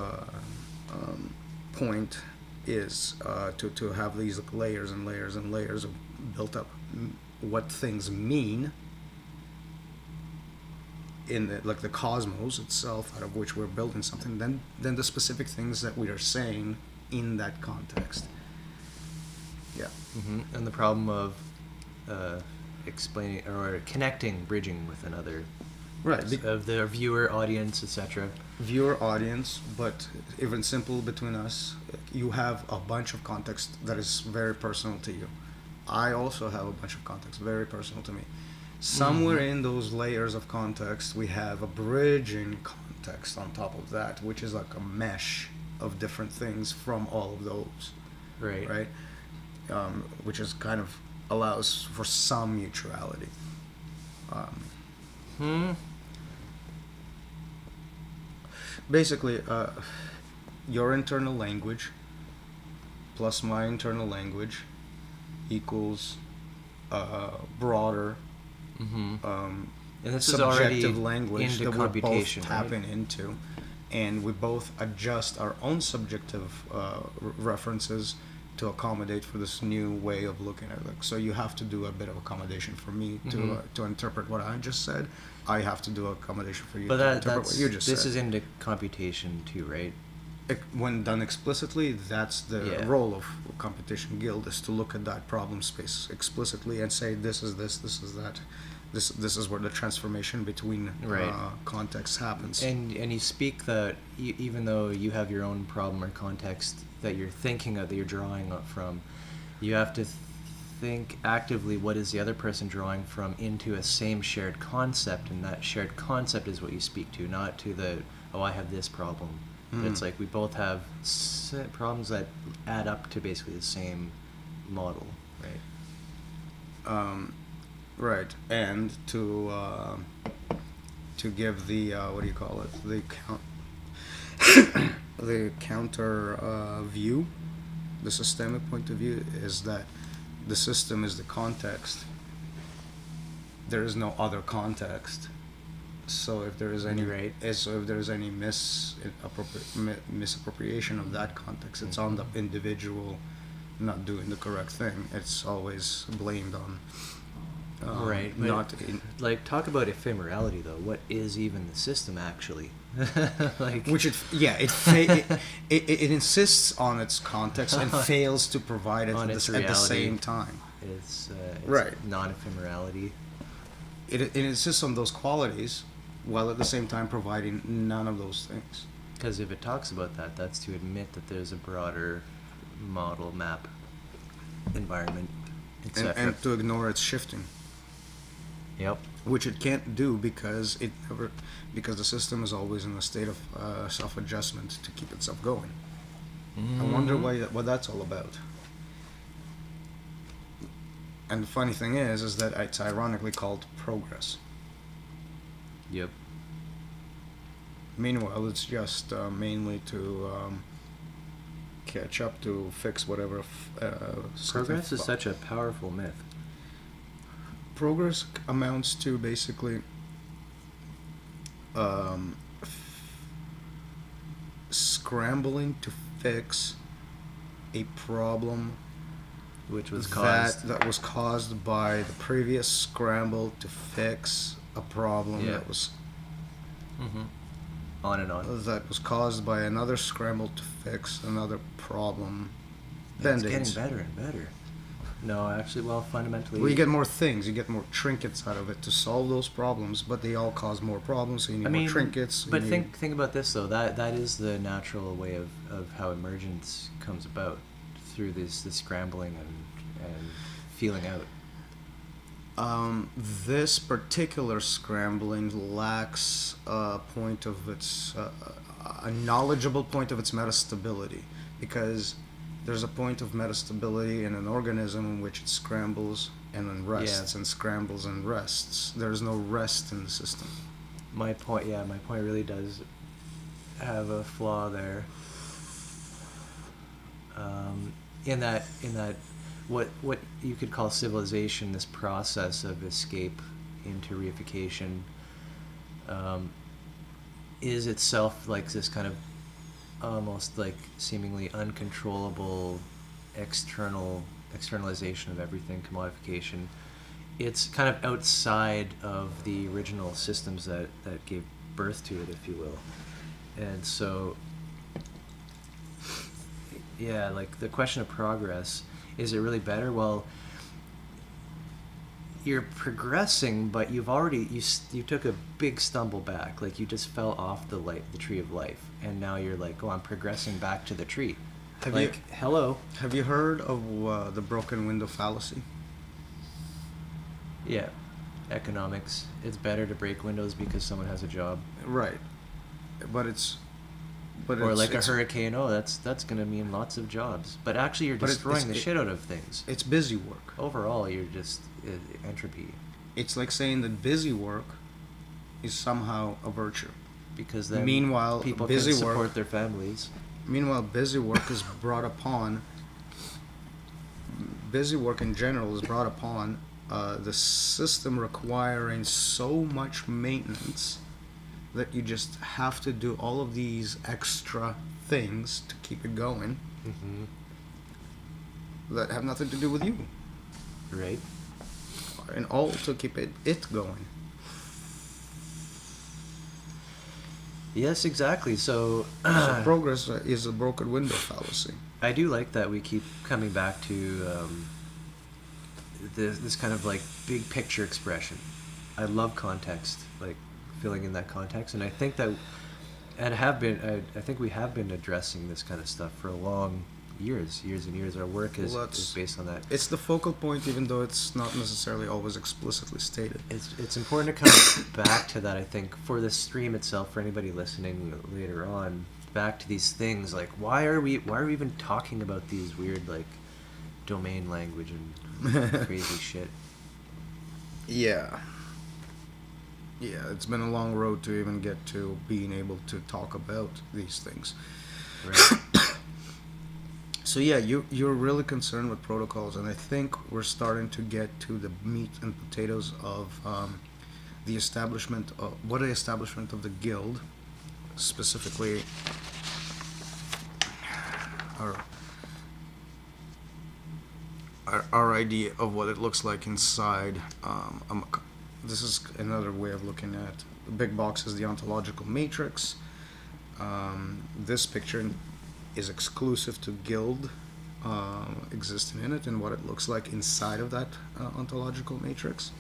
S2: point is, to have these layers and layers and layers of built up what things mean in the cosmos itself, out of which we're building something, then the specific things that we are saying in that context. Yeah.
S1: Mm-hmm. And the problem of explaining or connecting, bridging with another,
S2: Right.
S1: of the viewer, audience, etc.
S2: Viewer, audience, but even simple between us, you have a bunch of context that is very personal to you. I also have a bunch of context very personal to me. Somewhere in those layers of context, we have a bridging context on top of that, which is like a mesh of different things from all of those.
S1: Right.
S2: Which is kind of allows for some mutuality. Basically, your internal language plus my internal language equals broader
S1: And this is
S2: subjective
S1: already
S2: language
S1: into
S2: that we're both
S1: computation,
S2: tapping into, and we both adjust our own subjective references to accommodate for this new way of looking at it. So you have to do a bit of accommodation for me to interpret what I just said. I have to do accommodation for you
S1: But
S2: to interpret what you just said.
S1: this is into computation too, right?
S2: When done explicitly, that's the
S1: Yeah.
S2: role of Competition Guild, is to look at that problem space explicitly and say this is this is that, this is where the transformation between
S1: Right.
S2: contexts happens.
S1: And you speak that even though you have your own problem or context that you're thinking of, that you're drawing up from, you have to think actively what is the other person drawing from into a same shared concept, and that shared concept is what you speak to, not to the, oh, I have this problem. But it's like we both have problems that add up to basically the same model, right?
S2: Right, and to give the what do you call it, the counter view, the systemic point of view is that the system is the context. There is no other context. So if there is any misappropriation of that context, it's on the individual not doing the correct thing. It's always blamed on.
S1: Right. But
S2: Not
S1: like, talk about ephemerality though. What is even the system actually? Like,
S2: which it insists on its context and fails to provide it
S1: On
S2: at
S1: its
S2: the
S1: reality.
S2: same time.
S1: it's
S2: Right.
S1: non-ephemerality.
S2: It insists on those qualities while at the same time providing none of those things.
S1: Because if it talks about that, that's to admit that there's a broader model, map, environment, etc.
S2: And to ignore its shifting,
S1: Yep.
S2: which it can't do because the system is always in a state of self-adjustment to keep itself going. I wonder what that's all about. And the funny thing is that it's ironically called progress.
S1: Yep.
S2: Meanwhile, it's just mainly to catch up, to fix whatever.
S1: Progress is such a powerful myth.
S2: Progress amounts to basically scrambling to fix a problem
S1: Which was caused.
S2: that was caused by the previous scramble to fix a problem
S1: Yeah.
S2: that was
S1: On and on.
S2: that was caused by another scramble to fix another problem.
S1: It's
S2: Band-aids.
S1: getting better and better. No, actually, well, fundamentally...
S2: Well, you get more things, you get more trinkets out of it to solve those problems, but they all cause more problems, so you need more trinkets.
S1: But think about this, though. That is the natural way of how emergence comes about, through this scrambling and feeling out.
S2: This particular scrambling lacks a point of its a knowledgeable point of its metastability, because there's a point of metastability in an organism in which it scrambles and then rests and scrambles and rests. There's no rest in the system.
S1: My point really does have a flaw there. In that what you could call civilization, this process of escape into reification, is itself like this kind of almost like seemingly uncontrollable externalization of everything, commodification. It's kind of outside of the original systems that gave birth to it, if you will. And so, yeah, like the question of progress, is it really better? Well, you're progressing, but you've already you took a big stumble back. Like you just fell off the tree of life, and now you're like, oh, I'm progressing back to the tree. Hello.
S2: Have you heard of the broken window fallacy?
S1: Yeah, economics. It's better to break windows because someone has a job.
S2: Right, but it's.
S1: Or like a hurricane. Oh, that's going to mean lots of jobs. But actually, you're destroying the shit out of things.
S2: It's busy work.
S1: Overall, you're just entropy.
S2: It's like saying that busy work is somehow a virtue.
S1: Because then
S2: meanwhile,
S1: people
S2: busy
S1: can support
S2: work,
S1: their families.
S2: Meanwhile, busy work is brought upon. Busy work in general is brought upon the system requiring so much maintenance that you just have to do all of these extra things to keep it going that have nothing to do with you.
S1: Right.
S2: And all to keep it going.
S1: Yes, exactly. So
S2: progress is a broken window fallacy.
S1: I do like that we keep coming back to this kind of like big picture expression. I love context, like filling in that context, and I think that, and I think we have been addressing this kind of stuff for a long years and years. Our work is based on that.
S2: It's the focal point, even though it's not necessarily always explicitly stated.
S1: It's important to come back to that, I think, for the stream itself, for anybody listening later on, back to these things, like why are we even talking about these weird like domain language and crazy shit.
S2: Yeah, it's been a long road to even get to being able to talk about these things.
S1: Right.
S2: So yeah, you're really concerned with protocols, and I think we're starting to get to the meat and potatoes of the establishment of the guild, specifically our idea of what it looks like inside. This is another way of looking at the big box is the ontological matrix. This picture is exclusive to guild existing in it and what it looks like inside of that ontological matrix.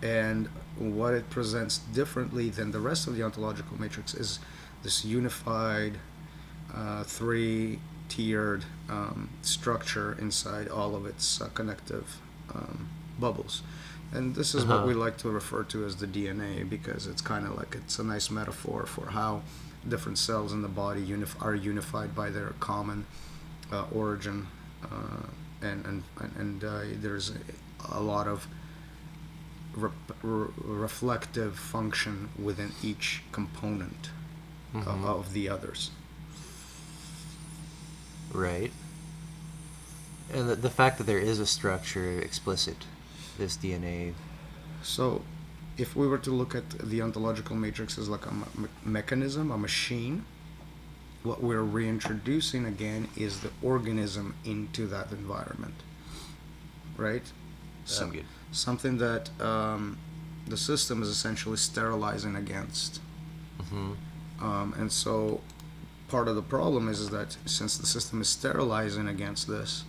S2: And what it presents differently than the rest of the ontological matrix is this unified three-tiered structure inside all of its connective bubbles. And this is what we like to refer to as the DNA, because it's kind of like it's a nice metaphor for how different cells in the body are unified by their common origin, and there's a lot of reflective function within each component of the others.
S1: Right. And the fact that there is a structure explicit, this DNA.
S2: So, if we were to look at the ontological matrix as like a mechanism, a machine, what we're reintroducing again is the organism into that environment, right?
S1: Sound good.
S2: Something that the system is essentially sterilizing against. And so part of the problem is that since the system is sterilizing against this,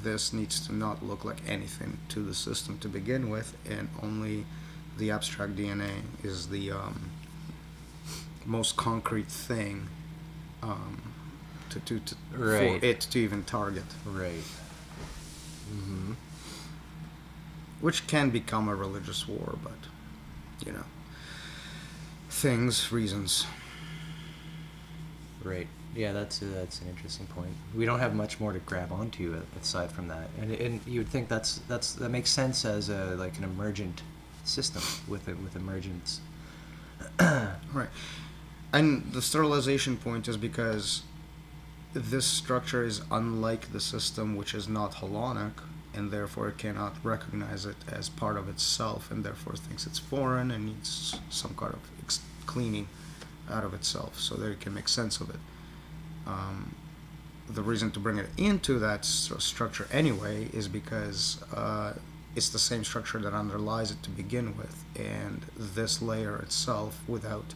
S2: this needs to not look like anything to the system to begin with, and only the abstract DNA is the most concrete thing
S1: Right.
S2: for it to even target.
S1: Right.
S2: Which can become a religious war, but, things, reasons.
S1: Right. Yeah, that's an interesting point. We don't have much more to grab onto aside from that, and you would think that makes sense as like an emergent system with emergence.
S2: Right. And the sterilization point is because this structure is unlike the system, which is not holonic, and therefore it cannot recognize it as part of itself, and therefore thinks it's foreign and needs some kind of cleaning out of itself so that it can make sense of it. The reason to bring it into that structure anyway is because it's the same structure that underlies it to begin with, and this layer itself, without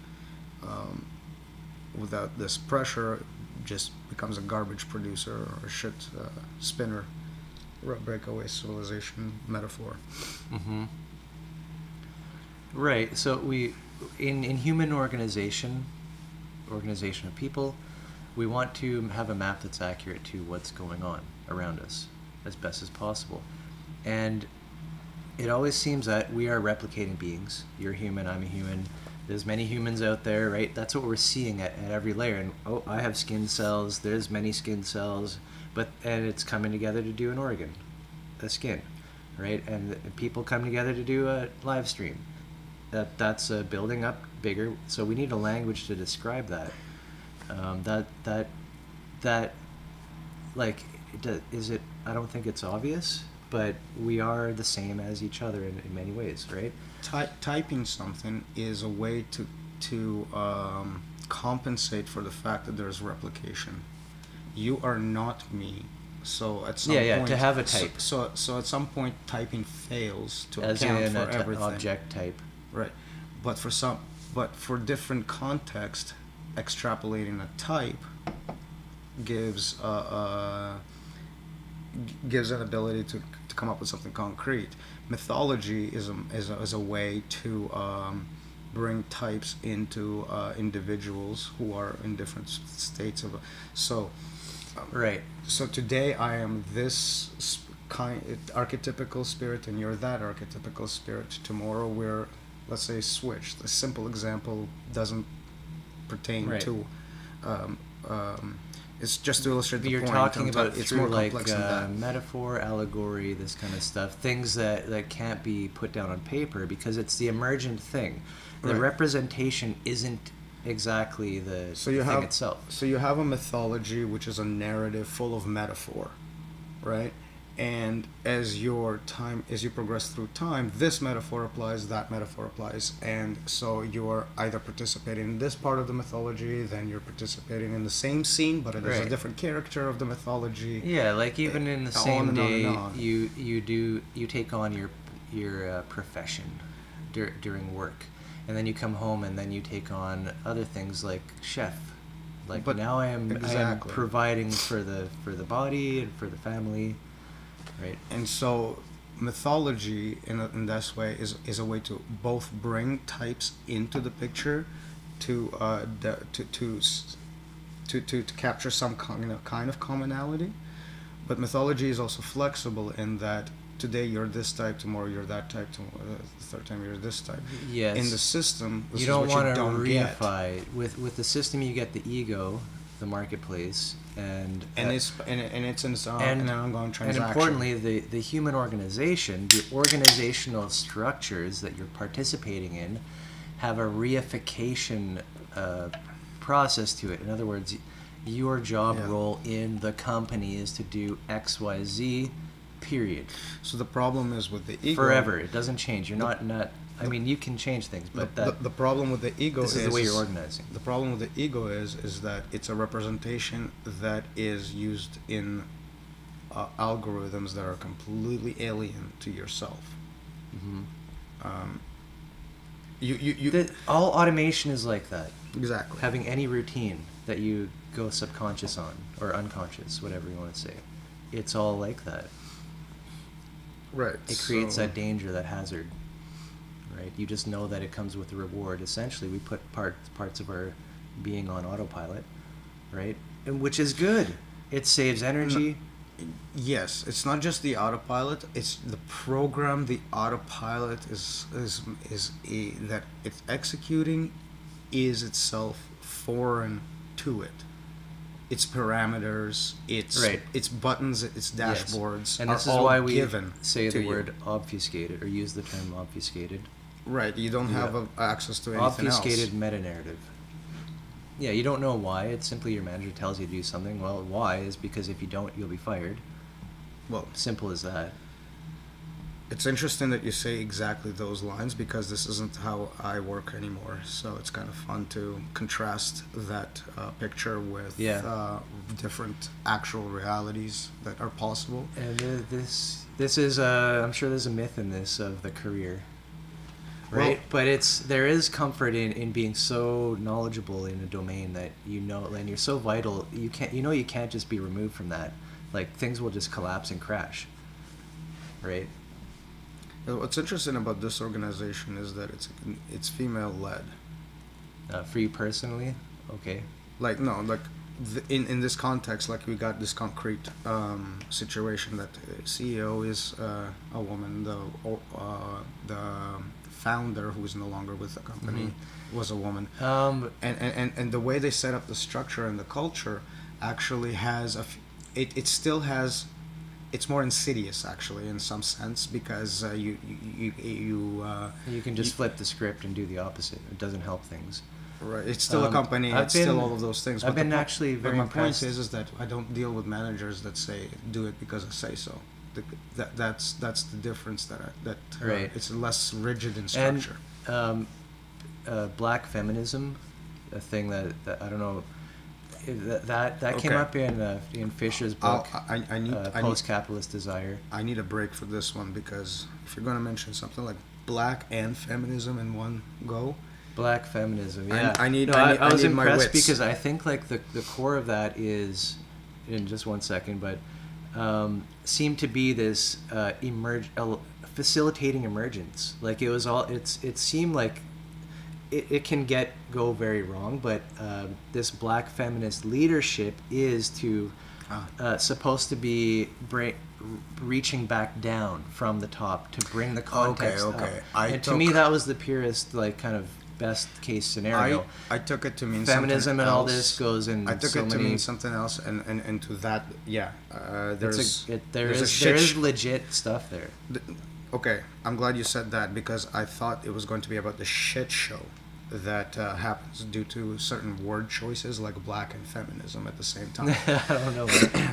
S2: this pressure, just becomes a garbage producer or a shit spinner. Breakaway civilization metaphor.
S1: Right. So in human organization of people, we want to have a map that's accurate to what's going on around us as best as possible. And it always seems that we are replicating beings. You're human, I'm a human. There's many humans out there, right? That's what we're seeing at every layer. And I have skin cells, there's many skin cells, and it's coming together to do an organ, a skin, right? And people come together to do a live stream. That's building up bigger. So we need a language to describe that. Is it? I don't think it's obvious, but we are the same as each other in many ways, right?
S2: Typing something is a way to compensate for the fact that there's replication. You are not me, so at some point,
S1: to have a type.
S2: So at some point, typing fails to
S1: As
S2: account
S1: in
S2: for
S1: an
S2: everything.
S1: object type.
S2: Right, but for different context, extrapolating a type gives an ability to come up with something concrete. Mythology is a way to bring types into individuals who are in different states of
S1: Right.
S2: So today I am this archetypical spirit, and you're that archetypical spirit. Tomorrow we're, let's say, switched. A simple example doesn't pertain
S1: Right.
S2: to. It's just to illustrate the
S1: You're
S2: point.
S1: talking about
S2: it's
S1: through
S2: more
S1: like
S2: complex than that.
S1: metaphor, allegory, this kind of stuff. Things that can't be put down on paper because it's the emergent thing. The
S2: Right.
S1: representation isn't exactly the thing itself.
S2: So you have a mythology, which is a narrative full of metaphor, right? And as you progress through time, this metaphor applies, that metaphor applies, and so you're either participating in this part of the mythology, then you're participating in the same scene, but it is a
S1: Right.
S2: different character of the mythology.
S1: Yeah, like even in the
S2: On
S1: same
S2: and on
S1: day,
S2: and on.
S1: you take on your profession during work, and then you come home and then you take on other things like chef. Like
S2: But
S1: now I am
S2: exactly.
S1: providing for the body and for the family, right?
S2: And so mythology in this way is a way to both bring types into the picture to capture some kind of commonality, but mythology is also flexible in that today you're this type, tomorrow you're that type, tomorrow the third time you're this type.
S1: Yes.
S2: In the system, this
S1: You
S2: is
S1: don't
S2: what
S1: want
S2: you
S1: to
S2: don't get.
S1: reify. With the system, you get the ego, the marketplace, and
S2: It's in
S1: and
S2: an ongoing transaction.
S1: and importantly, the human organization, the organizational structures that you're participating in, have a reification process to it. In other words, your job
S2: Yeah.
S1: role in the company is to do X, Y, Z, period.
S2: So the problem is with the ego.
S1: Forever. It doesn't change. You're not. I mean, you can change things, but
S2: The problem with the ego
S1: this is the way you're organizing.
S2: The problem with the ego is that it's a representation that is used in algorithms that are completely alien to yourself.
S1: All automation is like that.
S2: Exactly.
S1: Having any routine that you go subconscious on or unconscious, whatever you want to say, it's all like that.
S2: Right.
S1: It creates that danger, that hazard. Right? You just know that it comes with a reward. Essentially, we put parts of our being on autopilot, right? And which is good. It saves energy.
S2: Yes, it's not just the autopilot. It's the program. The autopilot that it's executing is itself foreign to it. Its parameters, its buttons, its dashboards,
S1: and
S2: are
S1: this is
S2: all
S1: why we
S2: given
S1: say
S2: to
S1: the
S2: you.
S1: word obfuscated or use the term obfuscated.
S2: Right, you don't have access to anything
S1: Obfuscated
S2: else.
S1: meta narrative. Yeah, you don't know why. It's simply your manager tells you to do something. Well, why is because if you don't, you'll be fired.
S2: Well,
S1: Simple as that.
S2: it's interesting that you say exactly those lines because this isn't how I work anymore. So it's kind of fun to contrast that picture with different actual realities that are possible.
S1: And this is I'm sure there's a myth in this of the career, right?
S2: Well,
S1: But there is comfort in being so knowledgeable in a domain that you know, and you're so vital. You can't just be removed from that. Like things will just collapse and crash, right?
S2: What's interesting about this organization is that it's female led.
S1: For you personally, okay.
S2: Like no, like in this context, like we got this concrete situation that the CEO is a woman. The founder, who is no longer with the company, was a woman. And the way they set up the structure and the culture actually has it still has. It's more insidious, actually, in some sense, because you
S1: can just flip the script and do the opposite. It doesn't help things.
S2: Right. It's still a company. It's still all of those things.
S1: I've been actually very impressed.
S2: My point is that I don't deal with managers that say do it because I say so. That's the difference
S1: right.
S2: It's less rigid in structure.
S1: And black feminism, a thing that I don't know. That came up in Fisher's book,
S2: I need
S1: Post-Capitalist Desire.
S2: I need a break for this one because if you're going to mention something like black and feminism in one go,
S1: black feminism, yeah.
S2: I
S1: was
S2: need my
S1: impressed
S2: wits.
S1: because I think like the core of that is, in just 1 second, but seemed to be this facilitating emergence. Like it was all. It seemed like. It can go very wrong, but this black feminist leadership is supposed to be reaching back down from the top to bring the context up. And to me, that was the purest, like, kind of best case scenario.
S2: I took it to mean
S1: feminism
S2: something
S1: and
S2: else.
S1: all this goes in.
S2: I took
S1: so
S2: it to
S1: many,
S2: mean something else, and to that, yeah. There
S1: is legit stuff there.
S2: Okay, I'm glad you said that because I thought it was going to be about the shit show that happens due to certain word choices like black and feminism at the same time.
S1: I don't know.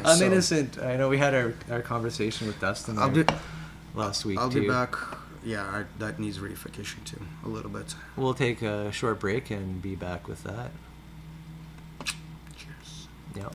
S1: I'm innocent. I know we had our conversation with Dustin last week.
S2: I'll be back. Yeah, that needs reification too, a little bit.
S1: We'll take a short break and be back with that.
S2: Cheers.
S1: Yeah.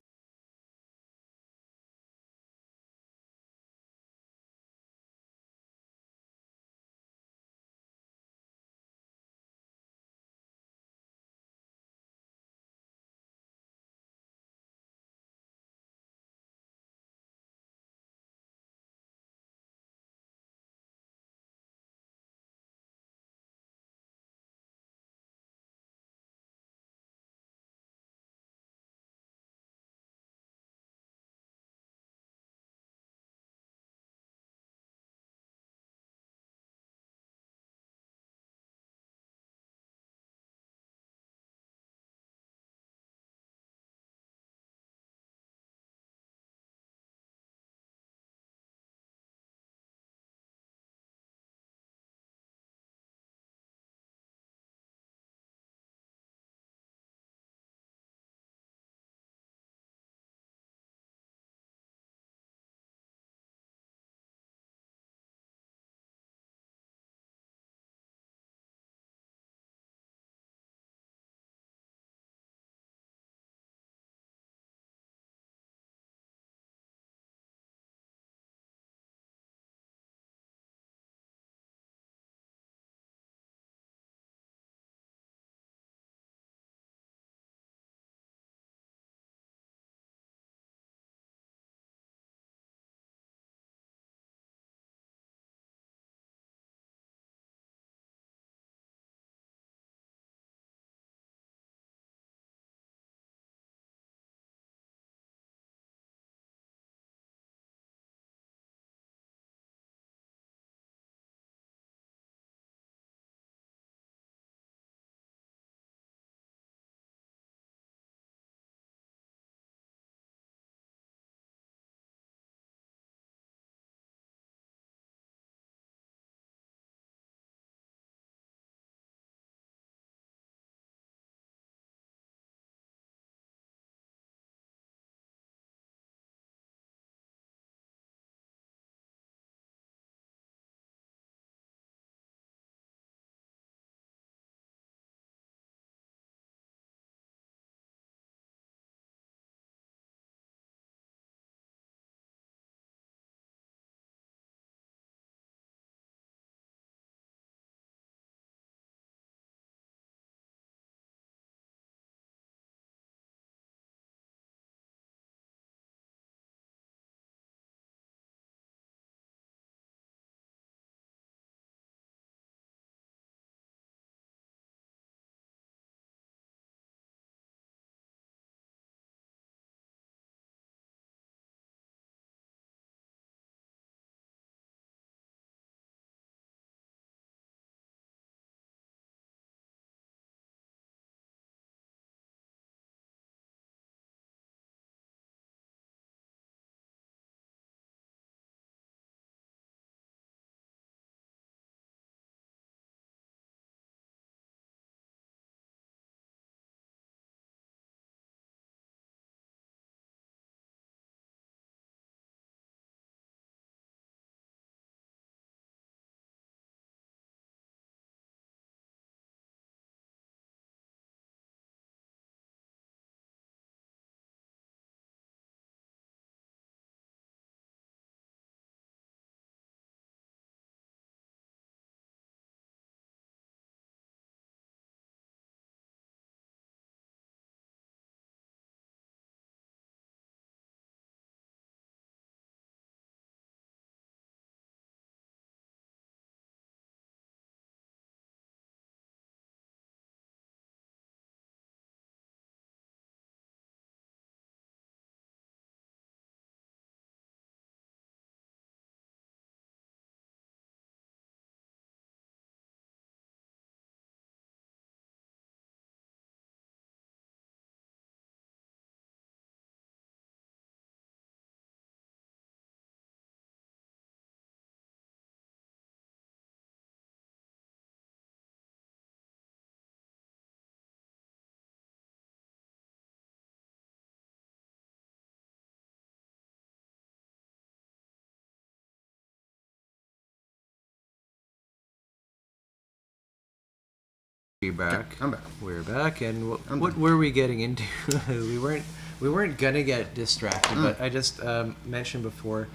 S1: Be back.
S2: I'm back.
S1: We're back, and
S2: I'm
S1: what
S2: done.
S1: were we getting into? we weren't gonna get distracted, but I just mentioned before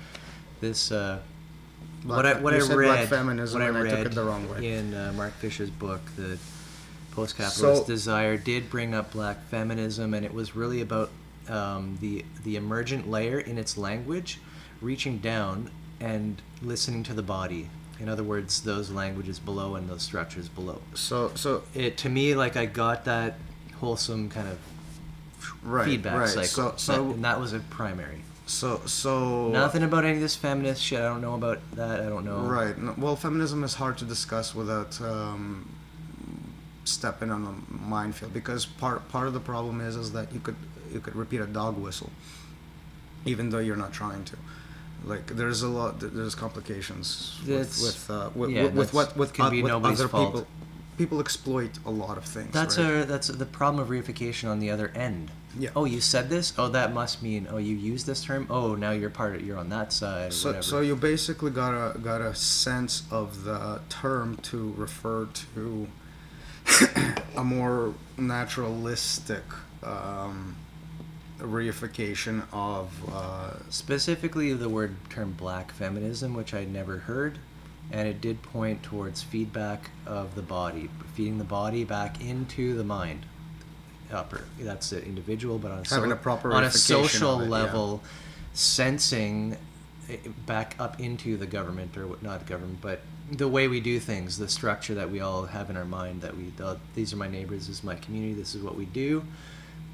S1: this. What I
S2: You said
S1: read,
S2: black feminism,
S1: what I
S2: and I
S1: read
S2: took it the wrong way.
S1: in Mark Fisher's book, the Post-Capitalist
S2: So-
S1: Desire, did bring up black feminism, and it was really about the emergent layer in its language, reaching down and listening to the body. In other words, those languages below and those structures below.
S2: So
S1: It to me, like, I got that wholesome kind of
S2: right,
S1: feedback
S2: right.
S1: cycle,
S2: So
S1: and that was a primary.
S2: so
S1: Nothing about any of this feminist shit. I don't know about that. I don't know.
S2: Right. No, well, feminism is hard to discuss without stepping on a minefield, because part of the problem is that you could repeat a dog whistle, even though you're not trying to. Like, there's complications
S1: That's-
S2: with
S1: can be nobody's
S2: other
S1: fault.
S2: people. People exploit a lot of things.
S1: That's
S2: right?
S1: that's the problem of reification on the other end.
S2: Yeah.
S1: Oh, you said this. Oh, that must mean. Oh, you use this term. Oh, now you're on that side. Or
S2: So,
S1: whatever.
S2: so you basically got a sense of the term to refer to a more naturalistic reification of
S1: Specifically, the term black feminism, which I'd never heard, and it did point towards feedback of the body, feeding the body back into the mind. That's the individual, but on a,
S2: Having a proper
S1: on a
S2: reification
S1: social
S2: of it, yeah.
S1: level, sensing it back up into the government, or not government, but the way we do things, the structure that we all have in our mind, that these are my neighbors, this is my community, this is what we do,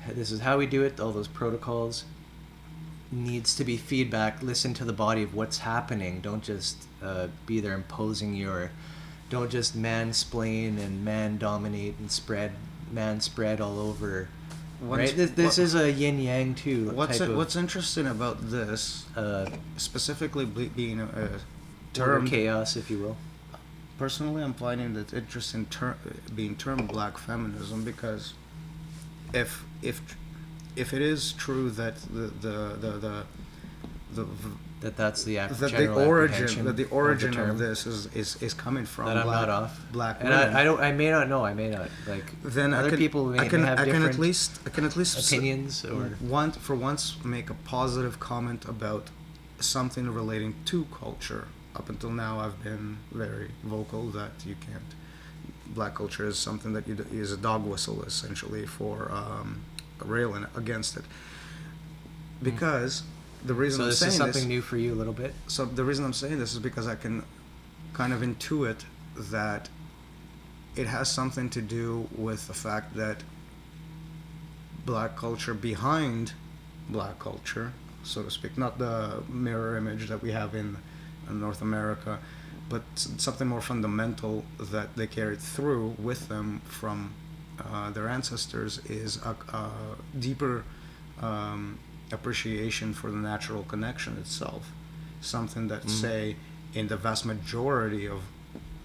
S1: this is how we do it, all those protocols. Needs to be feedback. Listen to the body of what's happening. Don't just be there imposing don't just mansplain and man dominate and spread all over. Right? This is a yin yang too.
S2: What's interesting about this, specifically being a
S1: term
S2: term
S1: chaos, if you will.
S2: Personally, I'm finding that interesting being termed black feminism, because if it is true that
S1: That's the
S2: that
S1: general apprehension
S2: the origin
S1: term.
S2: of this is coming from
S1: That I'm
S2: black,
S1: not off.
S2: black
S1: And
S2: women,
S1: I may not know. I may not like.
S2: then
S1: other people may have
S2: I can
S1: different
S2: at least
S1: opinions or.
S2: once make a positive comment about something relating to culture. Up until now, I've been very vocal that you can't. Black culture is something that is a dog whistle, essentially, for railing against it. Because the reason
S1: So
S2: I'm
S1: this
S2: saying
S1: is something
S2: this,
S1: new for you a little bit.
S2: so the reason I'm saying this is because I can kind of intuit that it has something to do with the fact that black culture behind black culture, so to speak, not the mirror image that we have in North America, but something more fundamental that they carried through with them from their ancestors, is a deeper appreciation for the natural connection itself. Something that, say, in the vast majority of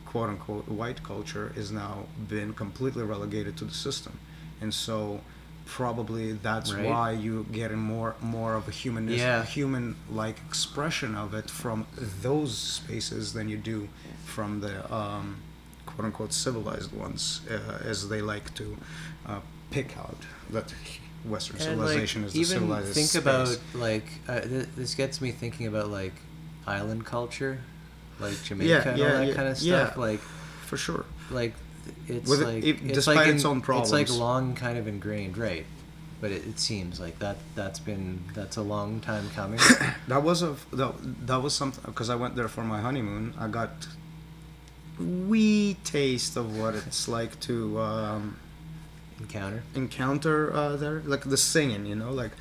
S2: quote-unquote white culture is now been completely relegated to the system. And so probably that's
S1: Right.
S2: why you get a more of a
S1: Yeah.
S2: human-like expression of it from those spaces than you do from the quote-unquote civilized ones, as they like to pick out that Western civilization
S1: like,
S2: is the
S1: even
S2: civilized
S1: think
S2: space.
S1: about like this gets me thinking about like island culture, like Jamaica and all that kind of stuff.
S2: yeah.
S1: Like
S2: For sure.
S1: like it's
S2: With
S1: like
S2: it,
S1: it's
S2: despite
S1: like
S2: its own problems.
S1: It's like long kind of ingrained, right? But it seems like that's a long time coming.
S2: That was something, because I went there for my honeymoon. I got wee taste of what it's like to encounter there, like the singing, like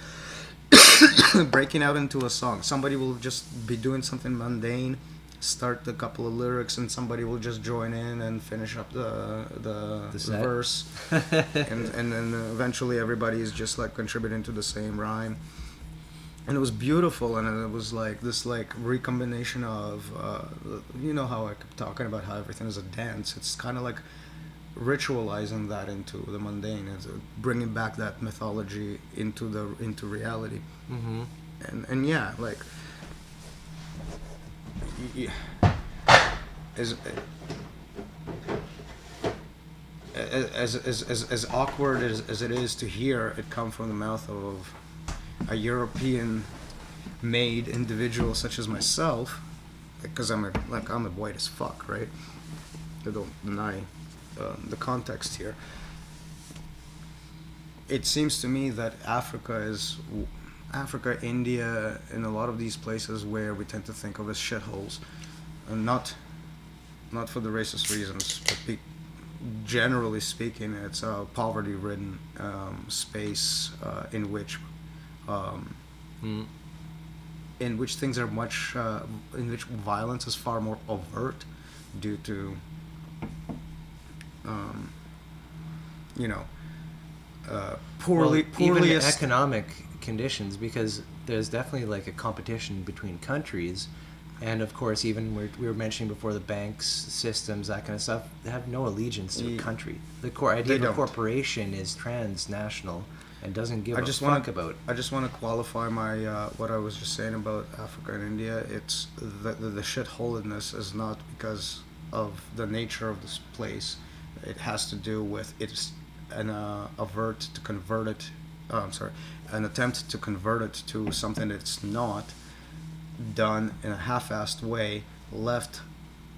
S2: breaking out into a song. Somebody will just be doing something mundane, start a couple of lyrics, and somebody will just join in and finish up the
S1: set.
S2: verse, and then eventually everybody is just like contributing to the same rhyme. And it was beautiful, and it was like this recombination of how I kept talking about how everything is a dance. It's kind of like ritualizing that into the mundane, and bringing back that mythology into reality.
S1: Mm-hmm.
S2: And yeah, like as awkward as it is to hear it come from the mouth of a European made individual such as myself, because I'm white as fuck, right? I don't deny the context here. It seems to me that Africa, India, and a lot of these places where we tend to think of as shitholes, and not for the racist reasons, but generally speaking, it's a poverty-ridden space in which in which things are much in which violence is far more overt due to you know poorly
S1: even economic conditions, because there's definitely like a competition between countries, and of course even we were mentioning before the banks, systems, that kind of stuff, they have no allegiance to a country. The core idea of a corporation is transnational and doesn't give a fuck about.
S2: I just want to qualify my what I was just saying about Africa and India. It's the shitholedness is not because of the nature of this place. It has to do with it's an an attempt to convert it to something that's not, done in a half-assed way, left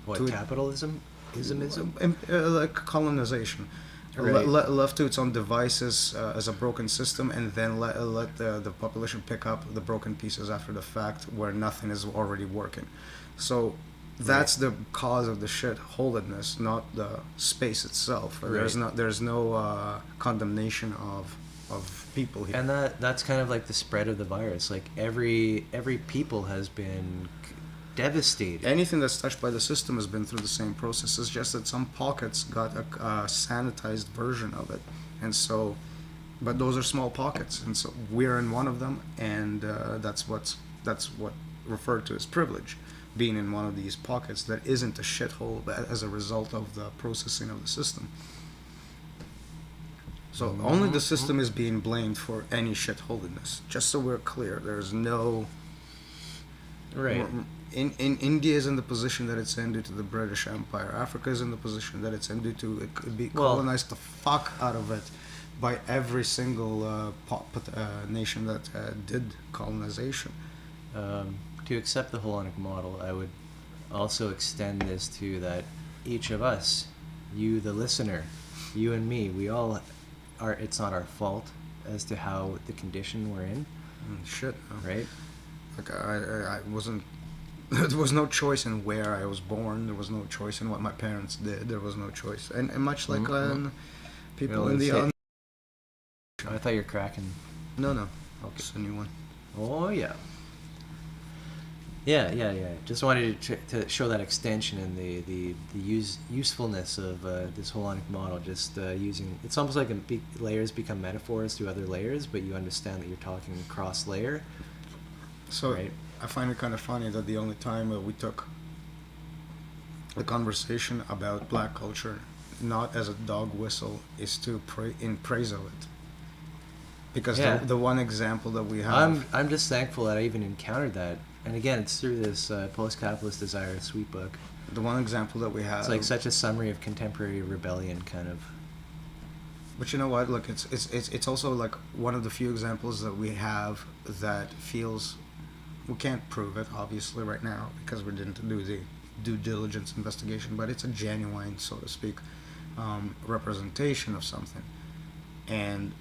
S1: What,
S2: to
S1: capitalism? Ismism?
S2: like colonization.
S1: Right.
S2: Left to its own devices as a broken system, and then let the population pick up the broken pieces after the fact, where nothing is already working. So that's the cause of the shitholedness, not the space itself.
S1: Right.
S2: There's no condemnation of people here.
S1: And that's kind of like the spread of the virus. Like every people has been devastated.
S2: Anything that's touched by the system has been through the same process. It's just that some pockets got a sanitized version of it, and so, but those are small pockets, and so we're in one of them, and that's what referred to as privilege, being in one of these pockets that isn't a shithole as a result of the processing of the system. So only the system is being blamed for any shitholiness. Just so we're clear, there's no.
S1: Right.
S2: In India is in the position that it's in due to the British Empire. Africa is in the position that it's in due to it could be colonized the fuck out of it by every single nation that did colonization.
S1: To accept the Hellenic model, I would also extend this to that each of us, you the listener, you and me, we all are. It's not our fault as to how the condition we're in.
S2: Shit.
S1: Right.
S2: Like I wasn't. There was no choice in where I was born. There was no choice in what my parents did. There was no choice, and much like people in the.
S1: I thought you were cracking.
S2: No.
S1: Okay.
S2: It's a new one.
S1: Oh yeah. Yeah. Just wanted to show that extension and the usefulness of this Hellenic model. Just using, it's almost like layers become metaphors to other layers, but you understand that you're talking cross layer.
S2: So
S1: right?
S2: I find it kind of funny that the only time we took the conversation about black culture not as a dog whistle is to in praise of it. Because the one example that we have...
S1: I'm just thankful that I even encountered that. And again, it's through this Post-Capitalist Desire sweet book.
S2: The one example that we have...
S1: It's like such a summary of contemporary rebellion, kind of.
S2: But you know what? Look, it's also like one of the few examples that we have that feels... We can't prove it, obviously, right now, because we didn't do the due diligence investigation, but it's a genuine, so to speak, representation of something. And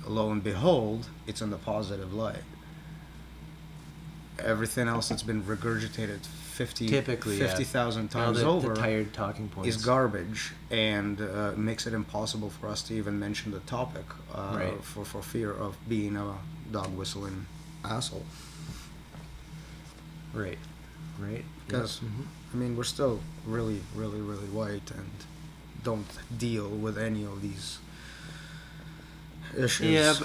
S2: lo and behold, it's in the positive light. Everything else that's been regurgitated 50,000 times over
S1: the tired talking points
S2: is garbage, and makes it impossible for us to even mention the topic for fear of being a dog whistling asshole.
S1: Right.
S2: Because, I mean, we're still really, really, really white and don't deal with any of these issues.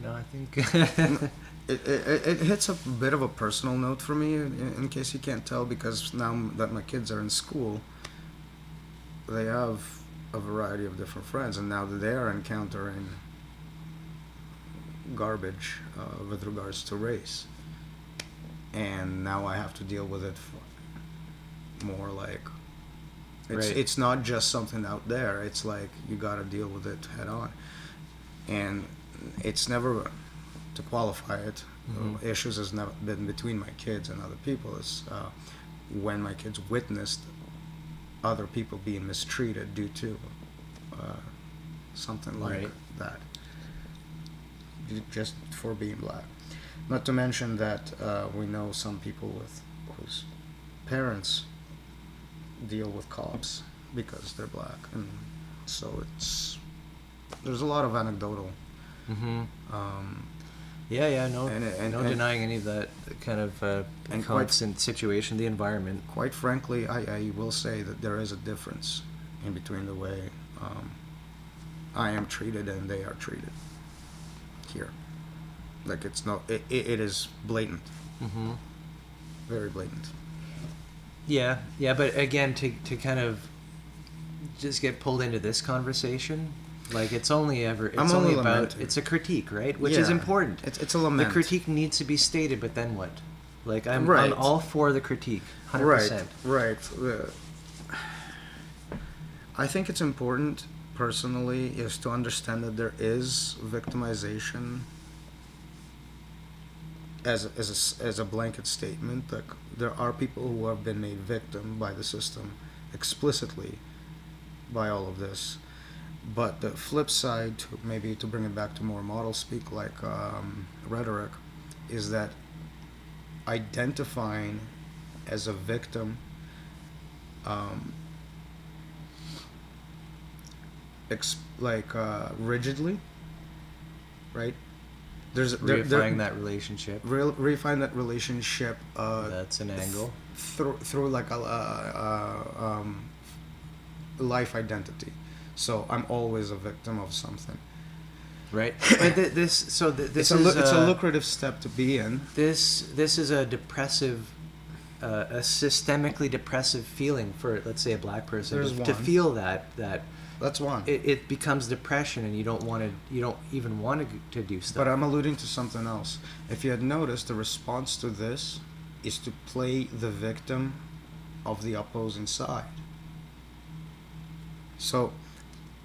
S1: No, I think...
S2: It hits a bit of a personal note for me, in case you can't tell, because now that my kids are in school, they have a variety of different friends, and now that they are encountering garbage with regards to race, and now I have to deal with it more like
S1: Right.
S2: It's not just something out there. It's like you got to deal with it head on, and it's never, to qualify it. Issues has never been between my kids and other people. It's when my kids witnessed other people being mistreated due to something like
S1: Right.
S2: that, just for being black. Not to mention that we know some people whose parents deal with cops because they're black, and so there's a lot of anecdotal.
S1: Mm-hmm.
S2: Um,
S1: Yeah, no,
S2: and
S1: denying any of that kind of
S2: and
S1: constant situation, the environment.
S2: quite frankly, I will say that there is a difference in between the way I am treated and they are treated here. Like it is blatant,
S1: Mm-hmm.
S2: very blatant.
S1: Yeah, but again, to kind of just get pulled into this conversation, like it's only
S2: only
S1: about,
S2: lamenting.
S1: it's a critique, right? Which is
S2: Yeah,
S1: important.
S2: It's a lament.
S1: The critique needs to be stated, but then what? Like I'm
S2: Right.
S1: all for the critique, 100%.
S2: Right. I think it's important, personally, is to understand that there is victimization as a blanket statement. That there are people who have been made victim by the system explicitly by all of this. But the flip side, maybe to bring it back to more model speak like rhetoric, is that identifying as a victim rigidly, right?
S1: Reifying that relationship.
S2: Refine that relationship
S1: That's an angle.
S2: through like a life identity. So I'm always a victim of something.
S1: Right. But this
S2: It's a
S1: is
S2: it's a lucrative step to be in.
S1: This is a depressive, a systemically depressive feeling for, let's say, a black person.
S2: There's
S1: To
S2: one.
S1: feel that
S2: That's one.
S1: it becomes depression, and you don't even want to do stuff.
S2: But I'm alluding to something else. If you had noticed, the response to this is to play the victim of the opposing side. So,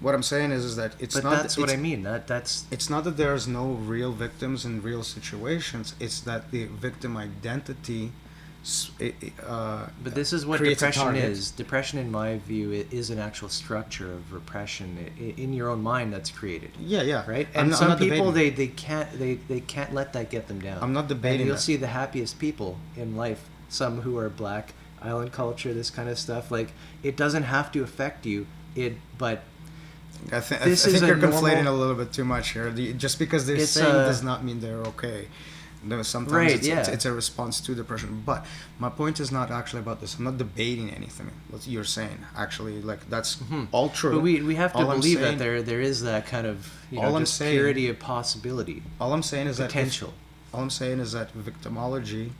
S2: what I'm saying is that it's
S1: But
S2: not.
S1: that's what I mean. That's
S2: It's not that there's no real victims in real situations. It's that the victim identity.
S1: But this is what
S2: creates a
S1: depression
S2: target.
S1: is. Depression, in my view, is an actual structure of repression in your own mind that's created.
S2: Yeah.
S1: Right.
S2: I'm
S1: And
S2: not-
S1: some
S2: I'm not
S1: people
S2: debating.
S1: they can't let that get them down.
S2: I'm not debating
S1: And you'll
S2: that.
S1: see the happiest people in life. Some who are black, island culture, this kind of stuff. Like, it doesn't have to affect you. But
S2: I
S1: This is
S2: think
S1: a
S2: you're
S1: normal-
S2: conflating a little bit too much here. Just because they're
S1: It's
S2: saying
S1: a-
S2: does not mean they're okay. No, sometimes
S1: Right,
S2: it's a response to depression. But my point is not actually about this. I'm not debating anything what you're saying. Actually, like that's all true.
S1: But we have to
S2: All I'm
S1: believe
S2: saying-
S1: that there is that kind of
S2: All I'm
S1: just
S2: saying-
S1: purity of possibility,
S2: All I'm saying is
S1: potential.
S2: all I'm saying is that victimology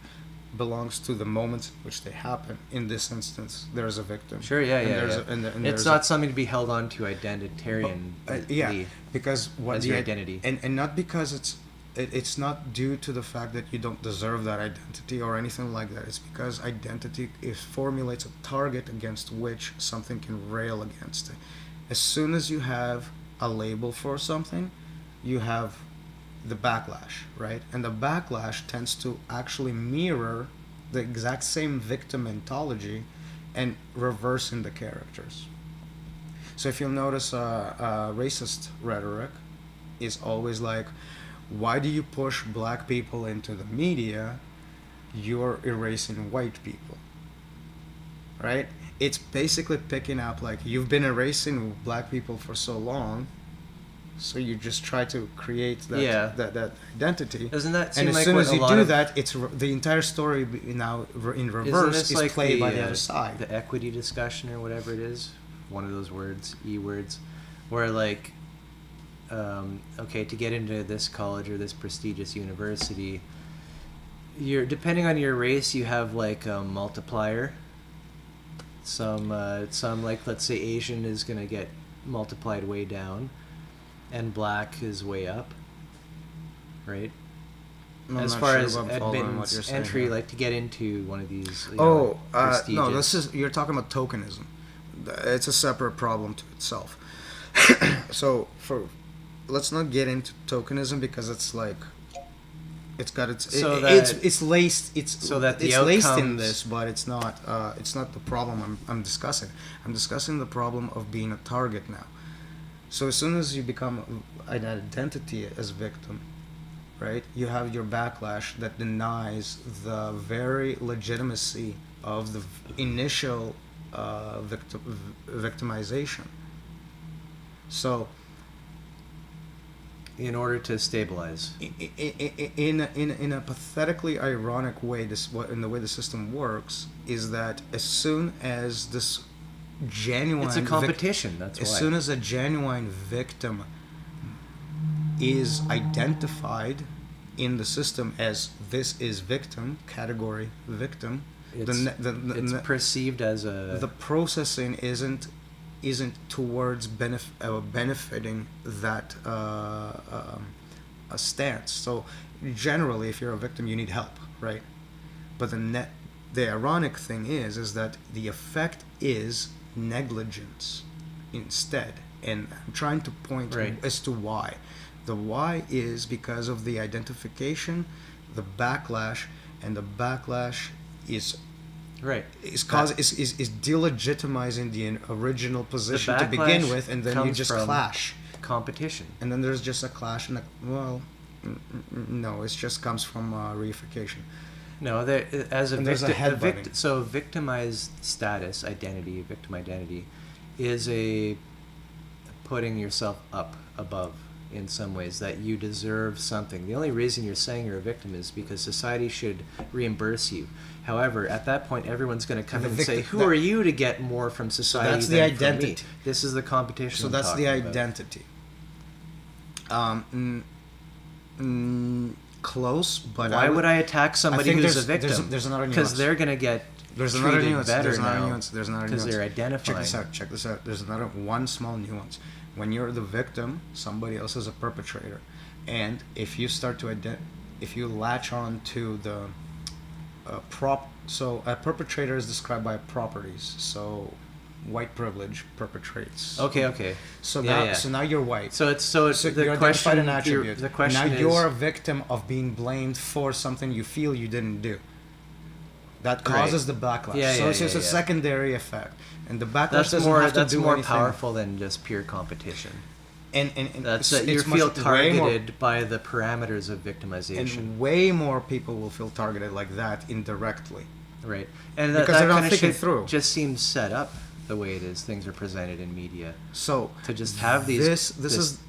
S2: belongs to the moments in which they happen. In this instance, there's a victim.
S1: Sure, yeah.
S2: And
S1: It's
S2: there's
S1: not something to be held on to identitarian.
S2: yeah, because what
S1: as
S2: the
S1: your identity.
S2: and not because it's not due to the fact that you don't deserve that identity or anything like that. It's because identity formulates a target against which something can rail against. As soon as you have a label for something, you have the backlash, right? And the backlash tends to actually mirror the exact same victim mentology and reversing the characters. So if you'll notice, racist rhetoric is always like, why do you push black people into the media? You're erasing white people, right? It's basically picking up like, you've been erasing black people for so long, so you just try to create that that identity.
S1: Doesn't that seem
S2: And as
S1: like
S2: soon
S1: what
S2: as
S1: a
S2: you
S1: lot
S2: do
S1: of-
S2: that, it's the entire story now in
S1: Isn't
S2: reverse
S1: this
S2: is
S1: like
S2: played by the other side.
S1: The equity discussion or whatever it is, one of those words, words, where like, okay, to get into this college or this prestigious university, you're depending on your race, you have like a multiplier. Some like, let's say Asian is gonna get multiplied way down, and black is way up, right?
S2: I'm
S1: as
S2: not
S1: far
S2: sure
S1: as
S2: if I'm following what
S1: admittance
S2: you're saying
S1: entry,
S2: here.
S1: like to get into one of these.
S2: No,
S1: prestigious.
S2: this is, you're talking about tokenism. it's a separate problem to itself. So let's not get into tokenism because it's like it's got it's laced
S1: so that the
S2: it's laced in
S1: outcomes-
S2: this, but it's not the problem I'm discussing. I'm discussing the problem of being a target now. So as soon as you become an identity as victim, right, you have your backlash that denies the very legitimacy of the initial victimization. So
S1: in order to stabilize.
S2: in a pathetically ironic way, in the way the system works is that as soon as this genuine
S1: It's a competition. That's why.
S2: as soon as a genuine victim is identified in the system as this is victim category victim,
S1: it's perceived as a.
S2: the processing isn't towards benefiting that a stance. So generally, if you're a victim, you need help, right? But the ironic thing is that the effect is negligence instead, and I'm trying to point
S1: Right.
S2: as to why. The why is because of the identification, the backlash, and the backlash is
S1: Right.
S2: is delegitimizing the original position to begin
S1: backlash
S2: with, and then you
S1: comes
S2: just
S1: from
S2: clash,
S1: competition.
S2: and then there's just a clash, and no, it just comes from reification.
S1: No, there, as a
S2: And there's a headbutting.
S1: so victimized status identity, victim identity, is a putting yourself up above in some ways, that you deserve something. The only reason you're saying you're a victim is because society should reimburse you. However, at that point, everyone's going to come in and say, "Who are you to get more from society?"
S2: that's the
S1: than from me?"
S2: identity.
S1: This is the competition.
S2: So
S1: I'm
S2: that's the
S1: talking about.
S2: identity. Close, but
S1: Why would I attack somebody
S2: think
S1: who's a
S2: there's-
S1: victim?
S2: there's another
S1: Because
S2: nuance.
S1: they're going to get
S2: There's
S1: treated
S2: another nuance.
S1: better
S2: There's another
S1: now
S2: nuance. There's another
S1: because
S2: nuance.
S1: they're identifying.
S2: Check this out. There's another one small nuance. When you're the victim, somebody else is a perpetrator, and if you start to if you latch on to the so a perpetrator is described by properties. So white privilege perpetrates.
S1: Okay.
S2: So
S1: Yeah,
S2: now,
S1: yeah.
S2: so now you're white.
S1: So it's
S2: So
S1: the
S2: you're
S1: question.
S2: identified an attribute.
S1: The question
S2: now
S1: is,
S2: you're a victim of being blamed for something you feel you didn't do. That causes the backlash.
S1: Yeah,
S2: so
S1: yeah,
S2: it's just
S1: yeah,
S2: a
S1: yeah.
S2: secondary effect, and the backlash
S1: that's
S2: doesn't
S1: more
S2: have to
S1: that's
S2: do
S1: more
S2: anything.
S1: powerful than just pure competition.
S2: And
S1: That's
S2: it's,
S1: you
S2: it's
S1: feel
S2: much, way more,
S1: targeted by the parameters of victimization,
S2: and way more people will feel targeted like that indirectly.
S1: right? And
S2: Because
S1: that
S2: they're not
S1: kind of
S2: thinking
S1: shit
S2: through.
S1: just seems set up the way it is. Things are presented in media
S2: So
S1: to just have these.
S2: this is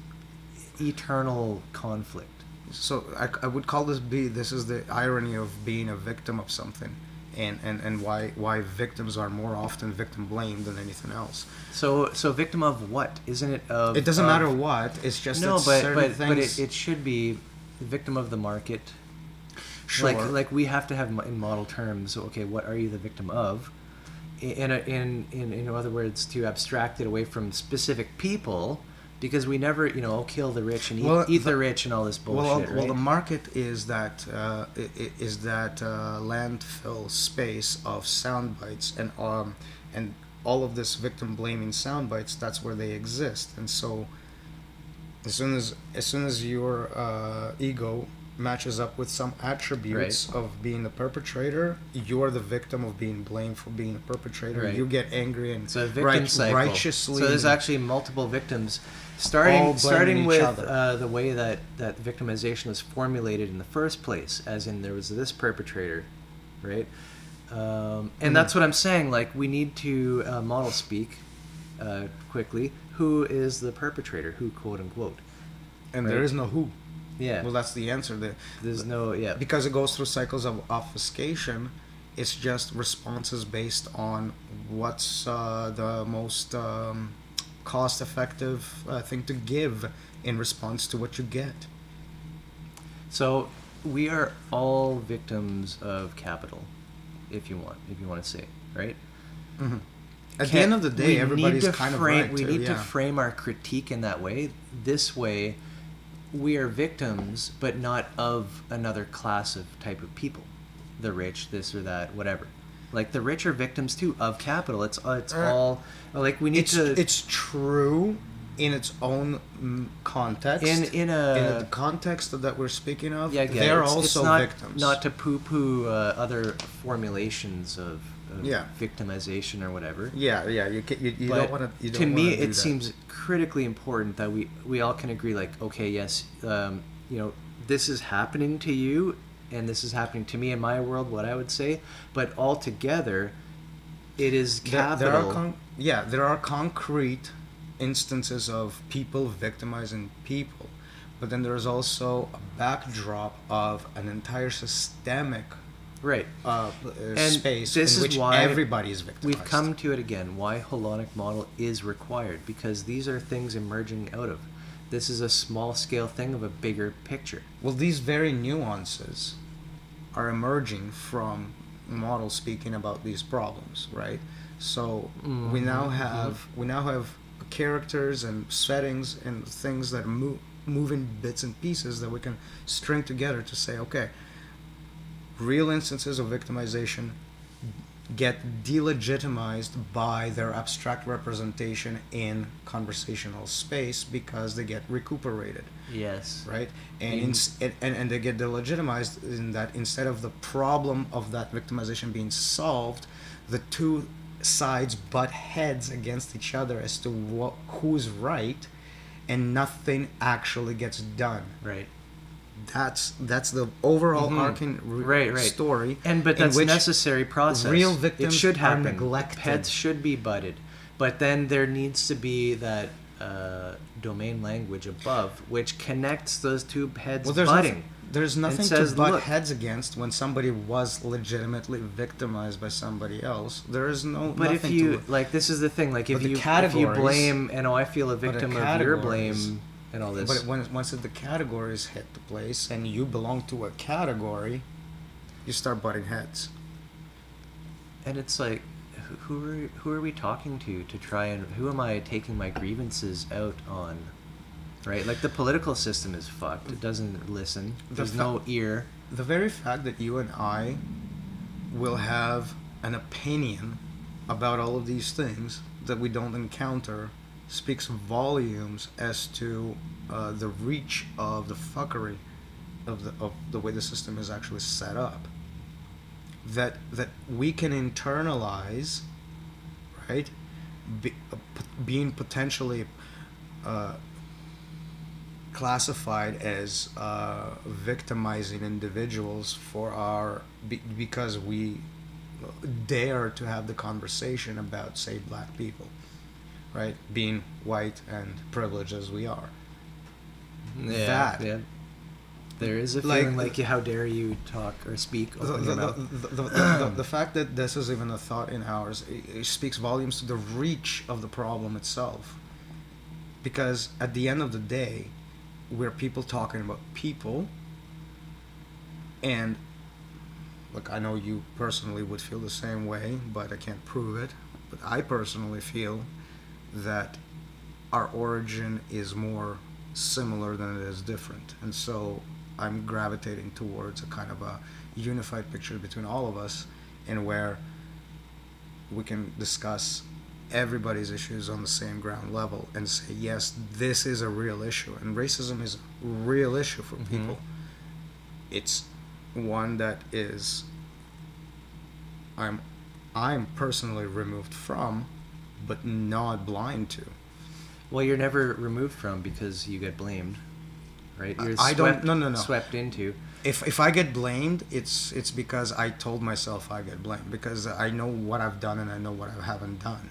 S1: eternal conflict.
S2: so I would call this is the irony of being a victim of something, and why victims are more often victim blamed than anything else.
S1: So victim of what? Isn't it of?
S2: It doesn't
S1: of-
S2: matter what. It's just
S1: No,
S2: that
S1: but
S2: certain
S1: but
S2: things.
S1: it should be victim of the market.
S2: Sure.
S1: Like we have to have in model terms. Okay, what are you the victim of? In other words, to abstract it away from specific people, because we never kill the rich and eat the rich and all this bullshit.
S2: Well, the market is that landfill space of sound bites, and all of this victim blaming sound bites. That's where they exist, and so as soon as your ego matches up with some attributes of being the perpetrator, you're the victim of being blamed for being a perpetrator.
S1: Right.
S2: You get angry and
S1: it's a victim cycle.
S2: righteously.
S1: So there's actually multiple victims,
S2: All
S1: starting
S2: blaming each
S1: with
S2: other.
S1: the way that victimization was formulated in the first place, as in there was this perpetrator, right? And that's what I'm saying. Like we need to model speak quickly. Who is the perpetrator? Who, quote unquote?
S2: and
S1: right.
S2: there is no who.
S1: Yeah.
S2: Well, that's the answer.
S1: There's no
S2: Because it goes through cycles of obfuscation. It's just responses based on what's the most cost-effective thing to give in response to what you get.
S1: So we are all victims of capital, if you want to say, right?
S2: Mm-hmm. At the end of the day, everybody's kind of right.
S1: We
S2: too,
S1: need to
S2: yeah.
S1: frame our critique in that way. This way, we are victims, but not of another class of type of people, the rich, this or that, whatever. Like the rich are victims too of capital. It's all like we need to.
S2: It's true in its own context.
S1: In
S2: the context that we're speaking of,
S1: yeah, I get it.
S2: they're
S1: It's
S2: also
S1: not,
S2: victims.
S1: Not to poo-poo other formulations of
S2: Yeah.
S1: victimization or whatever.
S2: Yeah, you
S1: But
S2: don't want to.
S1: To me, it seems critically important that we all can agree. Like, okay, yes, this is happening to you, and this is happening to me in my world. What I would say, but altogether, it is capital.
S2: There are concrete instances of people victimizing people, but then there's also a backdrop of an entire systemic
S1: Right.
S2: space
S1: this
S2: in
S1: is
S2: which
S1: why
S2: everybody is victimized.
S1: We've come to it again. Why holonic model is required, because these are things emerging out of. This is a small scale thing of a bigger picture.
S2: Well, these very nuances are emerging from models speaking about these problems, right? So we now have characters and settings and things that move in bits and pieces that we can string together to say, okay, real instances of victimization get delegitimized by their abstract representation in conversational space because they get recuperated.
S1: Yes.
S2: Right? And and they get delegitimized in that instead of the problem of that victimization being solved, the two sides butt heads against each other as to who's right, and nothing actually gets done.
S1: Right.
S2: That's the overall arcing story.
S1: But that's a necessary process.
S2: Real victims
S1: it should happen.
S2: are neglected.
S1: Heads should be butted. But then there needs to be that domain language above which connects those two heads butting.
S2: There's nothing
S1: says,
S2: to butt
S1: look,
S2: heads against when somebody was legitimately victimized by somebody else. There is no.
S1: But if you this is the thing. Like if you blame, and I feel a victim of your blame and all this.
S2: But once the categories hit the place and you belong to a category, you start butting heads.
S1: And it's like, who are we talking to try and who am I taking my grievances out on? Right, like the political system is fucked. It doesn't listen. There's no ear.
S2: The very fact that you and I will have an opinion about all of these things that we don't encounter speaks volumes as to the reach of the fuckery of the way the system is actually set up. That we can internalize, right? Being potentially classified as victimizing individuals because we dare to have the conversation about, say, black people, right? Being white and privileged as we are.
S1: Yeah. There is a feeling like how dare you talk or speak open your mouth.
S2: The fact that this is even a thought in ours, it speaks volumes to the reach of the problem itself. Because at the end of the day, we're people talking about people, and look, I know you personally would feel the same way, but I can't prove it. But I personally feel that our origin is more similar than it is different, and so I'm gravitating towards a kind of a unified picture between all of us, and where we can discuss everybody's issues on the same ground level and say, yes, this is a real issue, and racism is a real issue for people. It's one that is I'm personally removed from, but not blind to.
S1: Well, you're never removed from because you get blamed, right? You're swept into.
S2: If I get blamed, it's because I told myself I get blamed, because I know what I've done and I know what I haven't done.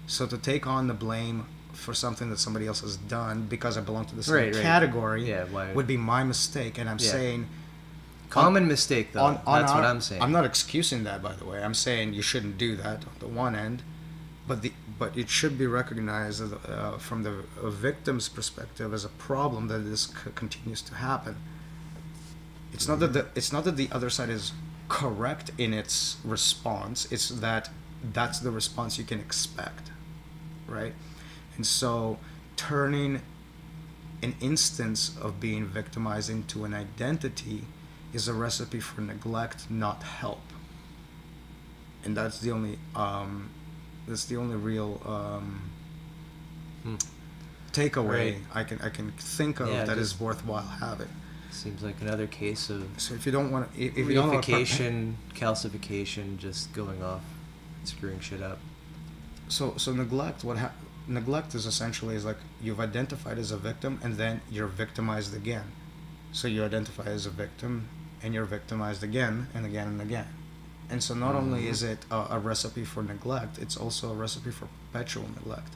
S2: So to take on the blame for something that somebody else has done because I belong to the same category would be my mistake. And I'm saying...
S1: Common mistake, though. That's what I'm saying.
S2: I'm not excusing that, by the way. I'm saying you shouldn't do that on the one end. But it should be recognized from the victim's perspective as a problem that this continues to happen. It's not that the other side is correct in its response. It's that that's the response you can expect, right? And so turning an instance of being victimized into an identity is a recipe for neglect, not help. and that's the only real takeaway
S1: Right.
S2: I can think of
S1: Yeah,
S2: that is
S1: just-
S2: worthwhile having.
S1: Seems like another case of
S2: So if you don't want to, if you don't want to,
S1: reification, calcification, just going off, screwing shit up.
S2: so neglect, neglect is essentially is like you've identified as a victim and then you're victimized again. So you identify as a victim and you're victimized again and again and again. And so not only is it a recipe for neglect, it's also a recipe for perpetual neglect.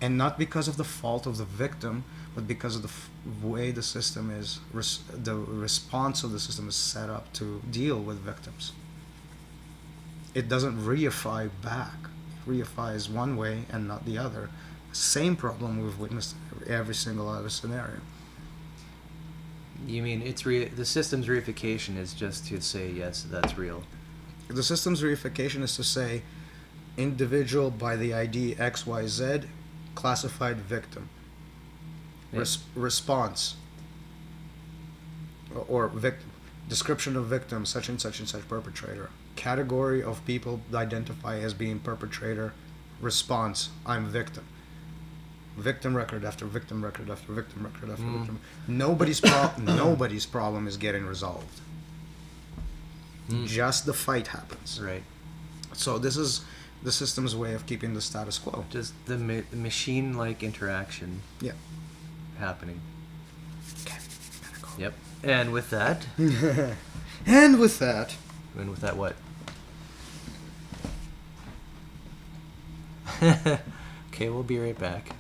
S2: And not because of the fault of the victim, but because of the way the system is, the response of the system is set up to deal with victims. It doesn't reify back. It reifies one way and not the other. Same problem we've witnessed in every single other scenario.
S1: You mean it's the system's reification is just to say yes, that's real.
S2: The system's reification is to say individual by the ID XYZ, classified victim.
S1: Yeah.
S2: Response or description of victim, such and such perpetrator. Category of people identify as being perpetrator. Response, I'm victim. Victim record after victim record after victim record after victim. Nobody's problem is getting resolved. Just the fight happens.
S1: Right.
S2: So this is the system's way of keeping the status quo.
S1: Just the machine-like interaction
S2: Yeah.
S1: happening.
S2: Okay. Gotta go.
S1: Yep. And with that,
S2: And with that,
S1: what? Okay, we'll be right back.